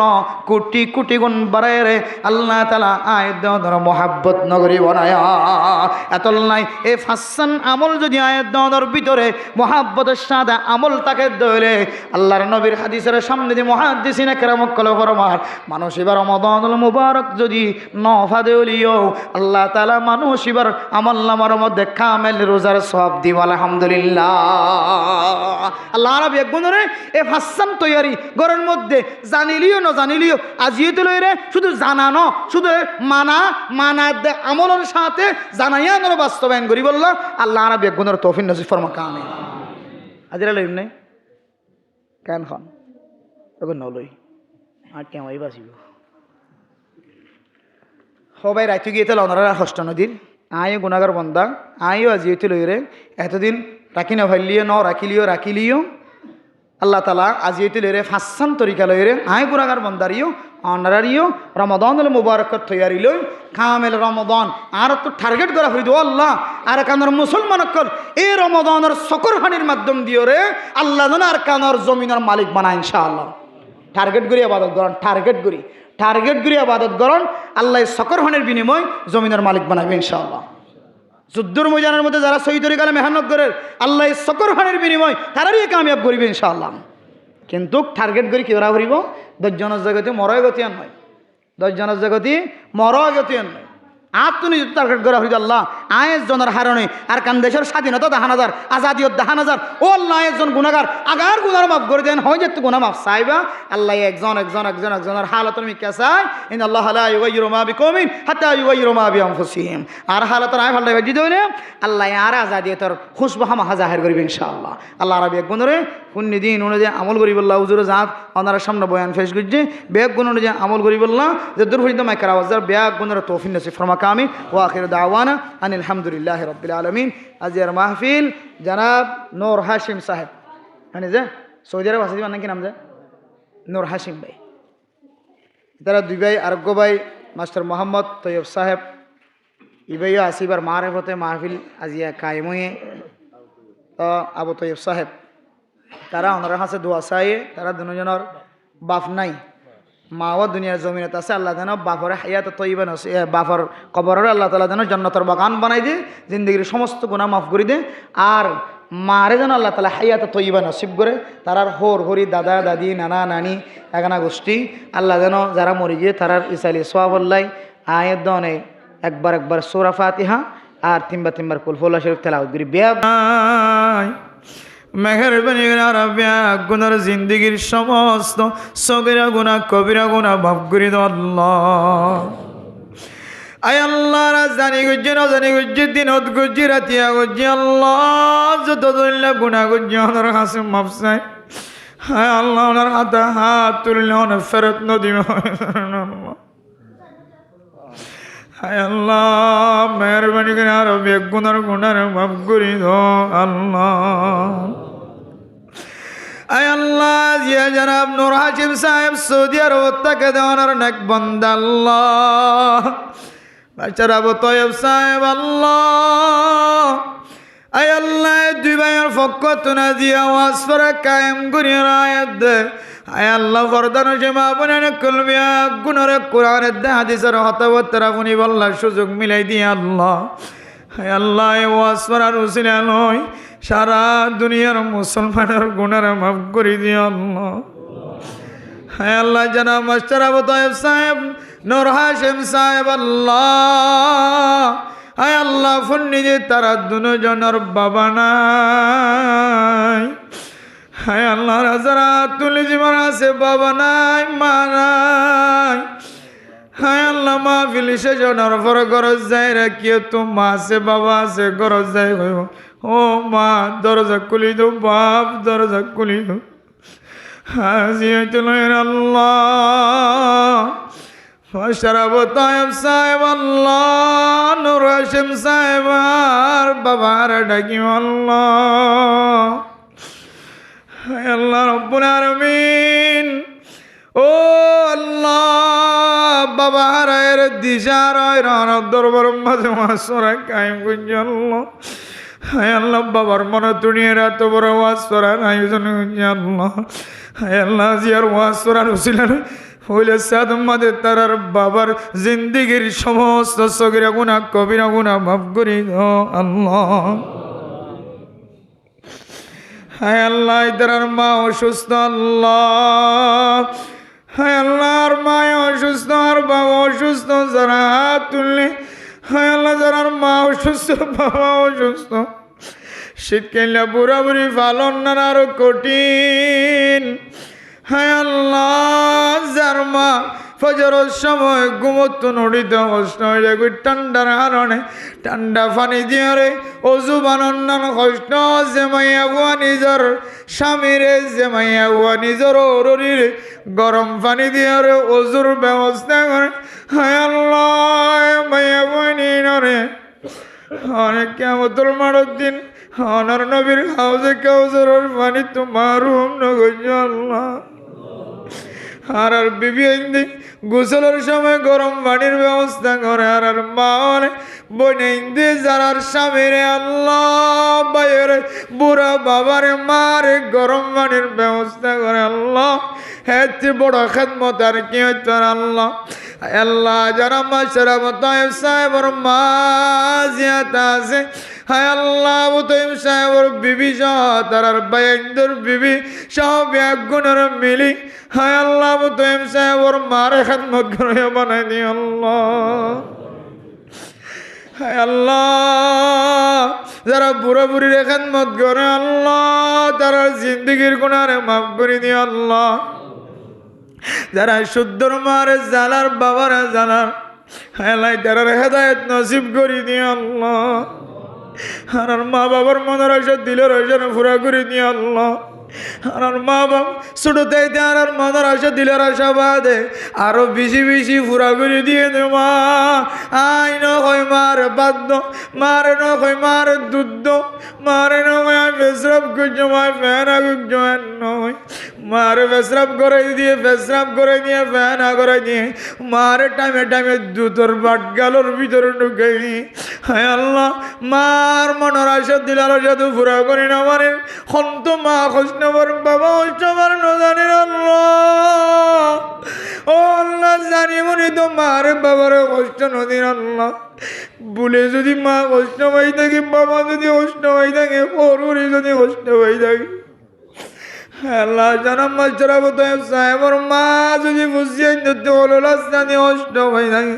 কোটি কোটি গুণ বাড়ায় রে আল্লাহ তাআলা আয়ের দনের মহাব্বত নগরী বানায় এতল নাই। এ ফাসান আমল যদি আয়ের দনের ভিতরে মহাব্বতের সাদা আমল তাকে দলে আল্লাহর নবীর হাদিসের সামনে দিয়ে মুহাদ্দিসিনে কেরাম কল ফরমান মানুষ এবার রমাদানুল মুবারক যদি নফা দেলিও আল্লাহ তাআলা মানুষ এবার আমল নামার মধ্যে কামেল রোজার সওয়াব দিব আলহামদুলিল্লাহ। আল্লাহ রাব্বি একগুণরে এ ফাসান তৈয়ারি ঘরের মধ্যে জানিলিও না জানিলিও আজিয়ে তো লইরে শুধু জানানো শুধু মানা আমলের সাথে জানাইয়া আমরা বাস্তবায়ন করি বলল আল্লাহ রাব্বি একগুণের তৌফিক নসিব ফরমা কামে আজিরা লইম নাই কেন খান তখন নলই আর কেমনই বাঁচিব সবাই রাইতে গিয়ে তাহলে ওনারা হষ্ট নদীর আয়ও গুণাগার বন্দা আয়ও আজিয়ে লইরে এতদিন রাখি না ভাইলিও ন রাখিলিও আল্লাহ তাআলা আজিয়ে লইরে ফাঁসান তরিকা লইরে আয় গুণাগার বন্দারিও অনারারিও রমাদানুল মুবারকের তৈয়ারি লই কামেল রমাদান আর তো টার্গেট করা হইতো আল্লাহ আর কানোর মুসলমান অকল এই রমাদানের সকরহানির মাধ্যম দিও রে আল্লাহ যেন আর কানোর জমিনের মালিক বানায় ইনশাআল্লাহ। টার্গেট করি আবাদত করেন, টার্গেট করি আবাদত করেন আল্লাহ সকরহানির বিনিময় জমিনের মালিক বানাবে ইনশাআল্লাহ। যুদ্ধর ময়দানের মধ্যে যারা শহীদ হয়ে গেলে মেহনত করে আল্লাহ সকরহানির বিনিময় তারারই কামিয়াব করিবে ইনশাআল্লাহ। কিন্তু টার্গেট করি কি ওরা করিব 10 জনের জগতে মরয় গতি আর নয়, 10 জনের জগতি মরয় গতি আর নয়। আর তুমি যদি টার্গেট করা হইল আল্লাহ আয়ের জনের হারণে আর কান দেশের স্বাধীনতা দেখান হাজার আজাদিয়ত দেখান হাজার ও আল্লাহ একজন গুণাগার আগার গুণার মাফ করে দেন হয় যে গুণা মাফ চাইবা আল্লাহ একজনের হালতের মিকা চাই ইন আল্লাহ লা ইউগাইয়িরু মা বিকওমিন হাত্তা ইউগাইয়িরু মা বিআনফুসিহিম আর হালতের আয় ফালটা বাজি দইলে আল্লাহ আর আজাদিয়তর খুশবু হামা জাহির করবে ইনশাআল্লাহ। আল্লাহ রাব্বি এক গুণরে পুণ্য দিন অনুযায়ী আমল করিবল্লাহ হুজুরে জাত ওনার সামনে বয়ান পেশ করছে বেগ গুণ অনুযায়ী আমল করিবল্লাহ যে দুর্ফিত মাইকার আওয়াজার বেগ গুণের তৌফিক নসিব ফরমা কামি ওয়া আখির দাওয়ানা আনিল হামদুলিল্লাহি রাব্বিল আলামিন। আজিয়ার মাহফিল জনাব নূর হাশিম সাহেব মানে যে সৌদি আরব আছে নাকি নাম যে নূর হাশিম ভাই, তারা দুই ভাই আরোগ্য ভাই মাস্টার মোহাম্মদ তৈয়ব সাহেব ইবাইও আসিবার মারেফতে মাহফিল আজিয়া কায়েময়ে তো আবু তৈয়ব সাহেব তারা ওনার কাছে দোয়া চাই তারা দুজনের বাপ নাই মাও দুনিয়ার জমিনত আছে আল্লাহ যেন বাপরে হায়াত তৈবা বাপর কবরের আল্লাহ তাআলা যেন জান্নাতের বাগান বানাই দে জিন্দগির সমস্ত গুনাহ মাফ করে দে আর মারে যেন আল্লাহ তাআলা হায়াত তৈবা নসিব করে তারার হোর হরি দাদা দাদি নানা নানি এগানা গোষ্ঠী আল্লাহ যেন যারা মরি গিয়ে তারার ইসালি সোয়াবল্লাই আয়ের দনে একবার সূরা ফাতিহা আর তিনবার কুল হুয়াল্লাহু শরীফ তেলাওয়াত করি মেহরবানি গুনার জিন্দগির সমস্ত সগিরা গুনাহ কবিরা গুনাহ মাফ করে দাও আল্লাহ। আয় আল্লাহ রাজানি গুজ্জি নজানি গুজ্জি দিনত গুজ্জি রাতিয়া গুজ্জি আল্লাহ যত দল্লা গুনাহ গুজ্জি ওনার কাছে মাফ চাই। হায় আল্লাহ ওনার হাত তুললে ওনার ফেরত নদী হায় আল্লাহ মেহরবানি করে আরো বেগুনার গুনার মাফ করে দাও আল্লাহ। আয় আল্লাহ জিয়া জনাব নূর হাশিম সাহেব সৌদি আরব থেকে দেওয়ার নেক বান্দা আল্লাহ বাচ্চার আবু তয়েব সাহেব আল্লাহ আয় আল্লাহ দুই ভাইয়ের পক্ষ তুনা দিয়া ওয়াজ করে কায়েম করিয়া আয়াত দে আয় আল্লাহ ফরদান সীমা বনেন কলবিয়া গুণরে কোরআনের দে হাদিসের হতবত্তরা ফুনি বল্লার সুযোগ মিলাই দিয়ে আল্লাহ আয় আল্লাহ ওয়াজ করার উসিলা নয় সারা দুনিয়ার মুসলমানের গুণের মাফ করে দিয়ে আল্লাহ হায় আল্লাহ জনাব মাস্টার আবু তয়েব সাহেব নূর হাশিম সাহেব আল্লাহ হায় আল্লাহ ফুন্নি যে তারা দুজনের বাবা নাই হায় আল্লাহ রাজারা তুলি জীবন আছে বাবা নাই মা নাই হায় আল্লাহ মা ফিলি সে জনের পর গরজ যায় রে কেউ তো মা আছে বাবা আছে গরজ যায় হইব ও মা দরজা খুলি দো বাপ দরজা খুলি দো হাজি হইতেলেন আল্লাহ মাস্টার আবু তয়েব সাহেব আল্লাহ নূর হাশিম সাহেব আর বাবার ডাকি আল্লাহ হায় আল্লাহ রব্বুল আলামিন ও আল্লাহ বাবা হারায়ের দিশার রানার দরবার মাঝে মাসরা কায়েম করছে আল্লাহ হায় আল্লাহ বাবার মনে দুনিয়ার এত বড় ওয়াজ করার আয়োজন হয়েছে আল্লাহ হায় আল্লাহ জিয়ার ওয়াজ করার উসিলা হইলে সাদ মাদের তারার বাবার জিন্দিগির সমস্ত সগিরা গুণা কবিরা গুণা মাফ করি দাও আল্লাহ হায় আল্লাহ তারার মা অসুস্থ আল্লাহ হায় আল্লাহর মা অসুস্থ আর বাবা অসুস্থ যারা হাত তুললে হায় আল্লাহ যারার মা অসুস্থ বাবা অসুস্থ শীতকালে বুড়া বুড়ি পালন না আরো কঠিন হায় আল্লাহ যার মা ফজরের সময় ঘুমত নড়িতে কষ্ট হয়ে যায় ঠান্ডার কারণে ঠান্ডা পানি দিয়ে রে অজু বানান কষ্ট জেমাইয়া বুয়া নিজের স্বামীরে জেমাইয়া বুয়া নিজের অরুরির গরম পানি দিয়ে রে অজুর ব্যবস্থা করে হায় আল্লাহ মাইয়া বুয়া নিয়ে অনেক কেমতর মারত দিন অনার নবীর হাউজে কাউসারের পানি তোমার আল্লাহ আর বিবি গোসলের সময় গরম পানির ব্যবস্থা করে আর মা বনে যারার স্বামীরে আল্লাহ বাইরে বুড়া বাবারে মারে গরম পানির ব্যবস্থা করে আল্লাহ এতে বড় খেদমত আর কি হইতো আল্লাহ আল্লাহ যারা মাস্টার আবু তয়েব সাহেবর মা জিয়াতা আছে হায় আল্লাহ আবু তয়েব সাহেবর বিবি সহ তারার বাইন্দর বিবি সহ ব্যাগুণের মিলি হায় আল্লাহ আবু তয়েব সাহেবর মারে খেদমত করে বানাই দি আল্লাহ হায় আল্লাহ যারা বুড়া বুড়ির খেদমত করে আল্লাহ তারা জিন্দগির গুনারে মাফ করে দি আল্লাহ যারা শুদ্ধর মারে জানার বাবারা জানার হেলাই তারা হেদায়েত নসিব করি দিয়ে আল্লাহ আর মা বাবার মনের আশা দিলের আশা পুরা করে দিয়ে আল্লাহ আর মা বাবা ছোট তাইতে আর মনের আশা দিলের আশা বাদে আরো বেশি বেশি পুরা করে দিয়ে দে মা আই নয় মার বাদ্য মারে নয় মার দুধ মারে নয় পেশরাব করছো মায় ফ্যান আগুছো নয় মারে পেশরাব করে দিয়ে পেশরাব করে দিয়ে ফ্যান করে দিয়ে মারে টাইমে টাইমে দুধর বাট গালোর ভিতরে ঢুকে হায় আল্লাহ মার মনের আশা দিলার আশা তো পুরা করি না মারে হন্ত মা খোঁজনবর বাবা ওইসবার নজানের আল্লাহ ও আল্লাহ জানি মনে তো মার বাবার কষ্ট নদীর আল্লাহ বলে যদি মা কষ্ট পাই থাকে বাবা যদি কষ্ট পাই থাকে পরে যদি কষ্ট পাই থাকে আল্লাহ জানাম মাস্টার আবু তয়েব সাহেবর মা যদি বুঝিয়ে দিতে হলো রাস্তাতে কষ্ট পাই থাকে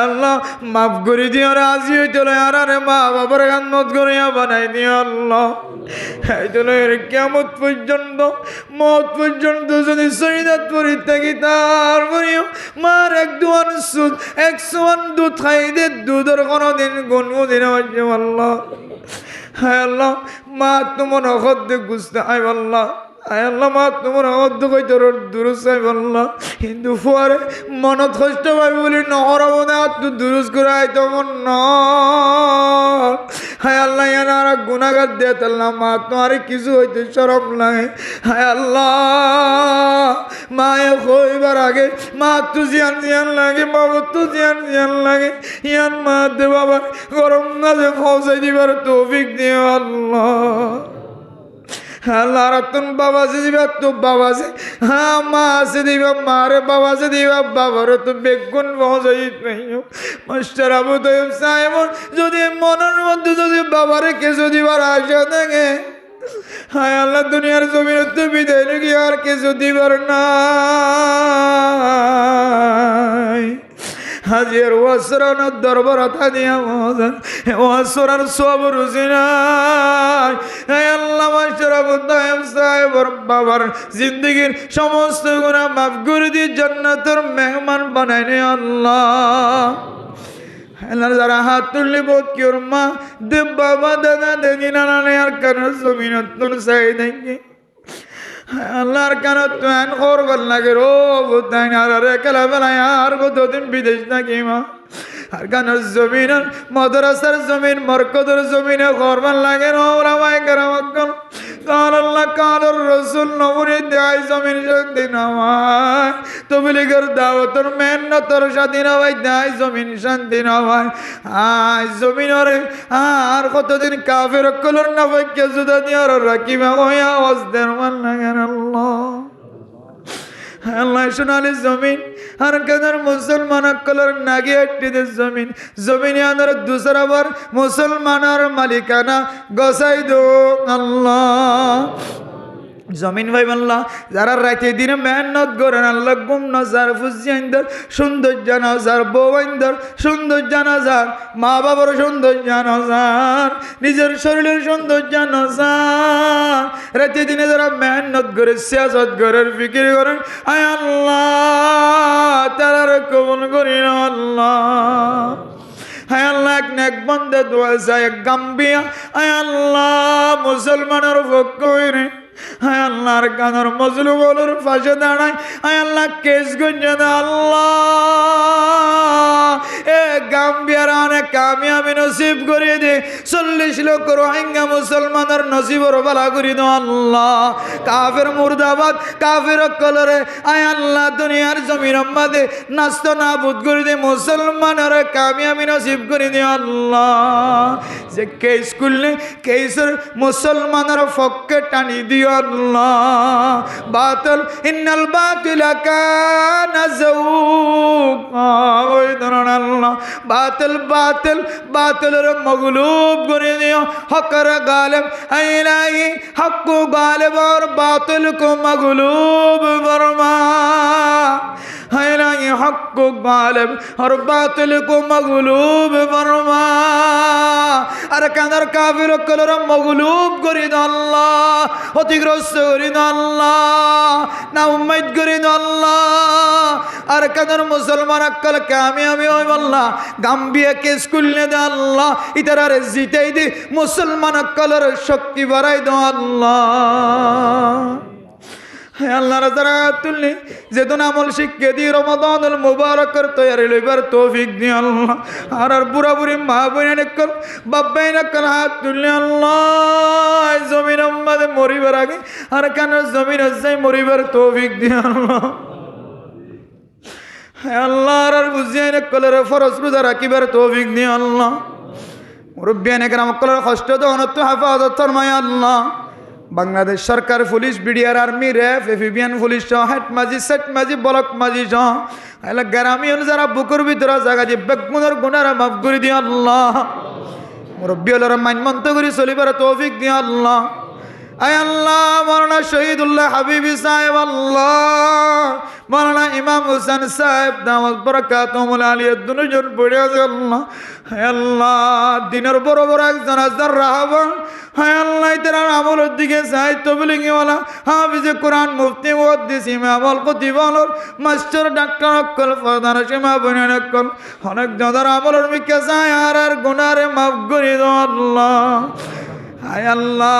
আল্লাহ মাফ করে দিও রাজি হইতে আর আরে মা বাবার খান্নত করিয়া বানাই দিও আল্লাহ কেমন পর্যন্ত মত পর্যন্ত যদি শরীরাত পরি থাকি তারপরেও মার এক দুয়ান সুদ 100 দুধ খাই দে দুধের কোনোদিন গুনগুদিন হচ্ছে আল্লাহ হ্যাঁ আল্লাহ মা তোমার অখদ্য গুছতে আই আল্লাহ আল্লাহ মা তোমার অদ্য কইতে দুরুস চাই বললা কিন্তু ফুয়ারে মনত কষ্ট পাই বলি নহরাবো না তুই দুরুস করে আইতো মন ন হায় আল্লাহ আর গুনাহগার দিয়ে তাল্লাহ মা তোমার কিছু হইতে শরম লাগে হায় আল্লাহ মায়ে কইবার আগে মা তু জিয়ান জিয়ান লাগে বাবা তু জিয়ান জিয়ান লাগে ইয়ান মা দে বাবার গরম গাছে পৌঁছাই দিবার তৌফিক দিও আল্লাহ আল্লাহ রাতুন বাবা সে দিবা তো বাবা সে হ্যাঁ মা সে দিবা মারে বাবা সে দিবা বাবার তো বেগুন পৌঁছাই পাইও মাস্টার আবু তৈব সাহেব যদি মনের মধ্যে যদি বাবারে কিছু দিবার আশা থাকে হায় আল্লাহ দুনিয়ার জমির তো বিদায় নাকি আর কিছু দিবার নাই হাজির ওয়াসরানোর দরবার আতা দিয়া মহাজন ওয়াসরার সব রুজি নাই হায় আল্লাহ মাস্টার আবু তৈব সাহেবর বাবার জিন্দগির সমস্ত গুনাহ মাফ করে দিয়ে জান্নাতের মেহমান বানাই নে আল্লাহ আল্লাহ যারা হাত তুললে বোধ কি ওর মা দে বাবা দাদা দিদি নানা আর কেন জমিনত তোর চাই দেখি আল্লাহর কেন তুই করবার লাগে রো বুধাই আর খেলা বেলায় আর কতদিন বিদেশ থাকি মা আর কেন জমিন মাদ্রাসার জমিন মরকদের জমিনে করবার লাগে ওরা মাই কেরাম কাল আল্লাহ কালর রসুল নবরে দেয় জমিন শান্তি নামায় তবলিগের দাওয়াতর মেহনতর শান্তি নামাই দেয় জমিন শান্তি নামায় আয় জমিনের আর কতদিন কাফের কলর না ভাগ্য জুদা দিয়ে আর রাখিবা ওই আওয়াজ দের মান লাগেন আল্লাহ আল্লাহ সোনালি জমিন আর কেনার মুসলমান কলর নাগে একটি জমিন জমিনে আনার দুসরা বার মুসলমানের মালিকানা গসাই দো আল্লাহ জমিন ভাই আল্লাহ যারা রাতে দিনে মেহনত করেন আল্লাহ গুম নজার ফুজিয়াইন্দর সৌন্দর্য নজার বৌইন্দর সৌন্দর্য নজার মা বাবার সৌন্দর্য নজার নিজের শরীরের সৌন্দর্য নজার রাতে দিনে যারা মেহনত করে সিয়াসত করেন ফিকির করেন আয় আল্লাহ তারা কবুল করি না আল্লাহ হায় আল্লাহ এক নেক বন্দে দোয়া যায় গাম্বিয়া আয় আল্লাহ মুসলমানের পক্ষ হইরে হায় আল্লাহর কানর মজলুম বলুর পাশে দাঁড়ায় হায় আল্লাহ কেস গুঞ্জন আল্লাহ এ গাম্বিয়ার অনেক কামিয়াবি নসিব করিয়ে দে 40 লক্ষ রোহিঙ্গা মুসলমানের নসিবর বালা করি দো আল্লাহ কাফের মুর্দাবাদ কাফের কলরে আয় আল্লাহ দুনিয়ার জমির মাঝে নাস্ত নাবুদ করে দে মুসলমানের কামিয়াবি নসিব করে দে আল্লাহ যে কেস করলে কেসের মুসলমানের পক্ষে টানি দিও আল্লাহ বাতিল ইন্নাল বাতিলা কানা যাউকা ওই ধরন আল্লাহ বাতিল বাতিল বাতিলের মগলুব করে দিও হকের গালিব ইলাহি হক গালিব और बातिल को मगलूब फरमा इलाही हक को गालिब और बातिल को मगलूब फरमा अरे कादर काफिर कलर मगलूब करी दो अल्लाह অতিগ্রস্ত করি দো আল্লাহ না উম্মত করি দো আল্লাহ আর কাদর মুসলমান আকল কামিয়াবি হই আল্লাহ গাম্বিয়া কেস করলে দে আল্লাহ ইতারে জিতাই দে মুসলমান আকলের শক্তি বাড়াই দো আল্লাহ আল্লাহ রাজারা তুলনি যেদিন আমল শিক্ষা দিয়ে রমাদানুল মুবারকের তৈরি লইবার তৌফিক দি আল্লাহ আর বুড়া বুড়ি মা বোন কর বাবাই নকল হাত তুলনি আল্লাহ জমিন আমাদের মরিবার আগে আর কেন জমিন যাই মরিবার তৌফিক দি আল্লাহ আল্লাহ আর বুঝিয়ে নকলের ফরজ রোজা রাখিবার তৌফিক দি আল্লাহ মুরব্বিয়ান একরাম কলের কষ্ট তো অনত্য হেফাজত ফরমায় আল্লাহ বাংলাদেশ সরকার পুলিশ বিডিআর আর্মি র্যাব এফিবিয়ান পুলিশ সহ হেড মাঝি সেট মাঝি ব্লক মাঝি সহ গ্রামীণ যারা বুকুর ভিতরে জায়গা যে বেগুনের গুণারা মাফ করে দিয়ে আল্লাহ মুরব্বী হলারা মানমন্ত করে চলিবার তৌফিক দিয়ে আল্লাহ আয় আল্লাহ মৌলানা শহীদুল্লাহ হাবিবি সাহেব আল্লাহ মৌলানা ইমাম হুসেন সাহেব দামাত বরকাতুহুল আলিয়া দুজন পড়ে আছে আল্লাহ হায় আল্লাহ দিনের বড় বড় একজন হাজার রাহাবান হায় আল্লাহ তারা আমলের দিকে চাই তবলিগি ওয়ালা হাফিজে কোরআন মুফতি মুহাদ্দিস ইমাম আল খতিব আলর মাস্টার ডাক্তার অকল প্রধান সীমা বনিয়ান অকল অনেক যারা আমলের মিকে চাই আর গুনারে মাফ করে দাও আল্লাহ হায় আল্লাহ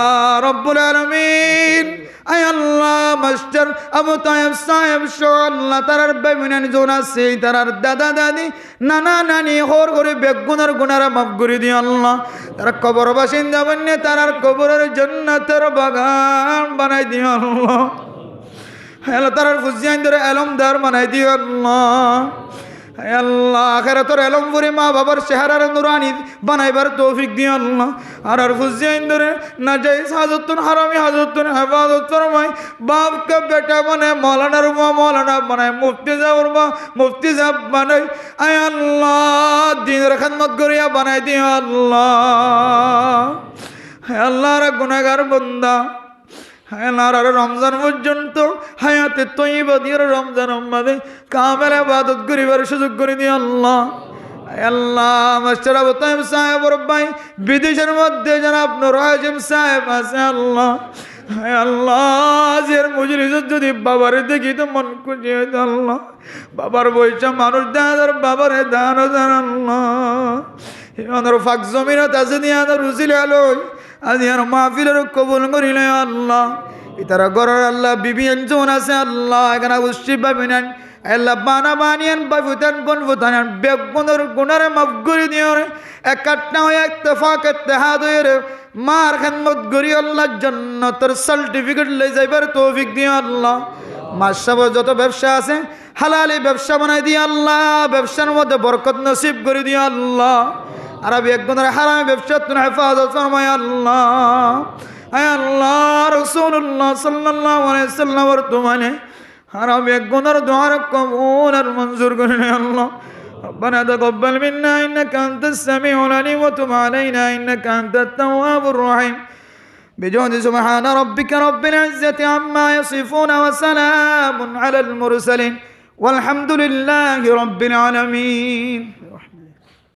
রব্বুল আলামিন আয় আল্লাহ মাস্টার আবু তায়েব সাহেব সহ আল্লাহ তারার বেমিনান জন আছে তারার দাদা দাদি নানা নানি হর করে বেগুনার গুনারা মাফ করে দিও আল্লাহ তারা কবর বাসিন্দা বন্যে তারার কবরের জান্নাতের বাগান বানাই দিও আল্লাহ আল্লাহ তারার ফুজিয়ান ধরে আলমদার বানাই দিও আল্লাহ আল্লাহ আখিরাতের আলমপুরি মা বাবার চেহারার নুরানি বানাইবার তৌফিক দিও আল্লাহ আর ফুজিয়ান ধরে নাজাইজ হাজতুন হারামি হাজতুন হেফাজত ফরমাই বাপকে বেটা বানায় মৌলানার মা মৌলানা বানায় মুফতি সাহেবের মা মুফতি সাহেব বানাই আয় আল্লাহ দিনের খেদমত করিয়া বানাই দিও আল্লাহ আল্লাহর গুনাহগার বান্দা আর রমজান পর্যন্ত হায়াতে তৈবা দিয়ে রমজান আমাদে কামেল ইবাদত করিবার সুযোগ করে দিয়ে আল্লাহ আল্লাহ মাস্টার আবু তাইব সাহেব ভাই বিদেশের মধ্যে জনাব নূর হাশিম সাহেব আছে আল্লাহ আল্লাহ জের মজলিসত যদি বাবারে দেখি তো মন খুশি হইতো আল্লাহ বাবার বইসা মানুষ দাদার বাবারে দান আল্লাহ ফাঁক জমিনত আছে দিয়ে রুচিল আলোয় আজি আর মাহফিলের কবুল করিলে আল্লাহ ইতারা গরের আল্লাহ বিবি এনজন আছে আল্লাহ এখানে উষ্টি পাবি না আল্লাহ বানা বানিয়ান বাবুতান বন বুতান বেগুনের গুনারে মাফ করে দিও রে একাটনা হয়ে ইত্তেফাক ইত্তেহাদ হয়ে রে মার খেদমত করি আল্লাহর জন্য তোর সার্টিফিকেট লই যাইবার তৌফিক দিও আল্লাহ মাসাব যত ব্যবসা আছে হালালি ব্যবসা বানাই দিও আল্লাহ ব্যবসার মধ্যে বরকত নসিব করে দিও আল্লাহ আর বেগুনের হারামি ব্যবসা তুমি হেফাজত ফরমায় আল্লাহ আয় আল্লাহ রাসূলুল্লাহ সাল্লাল্লাহু আলাইহি ওয়াসাল্লাম তোমানে হারাম বেগুনের দুআর কবুল আর মঞ্জুর করে নে আল্লাহ ربنا تقبل منا انك انت السميع العليم وتب علينا انك انت التواب الرحيم بجود سبحان ربك رب العزة عما يصفون وسلام على المرسلين والحمد لله رب العالمين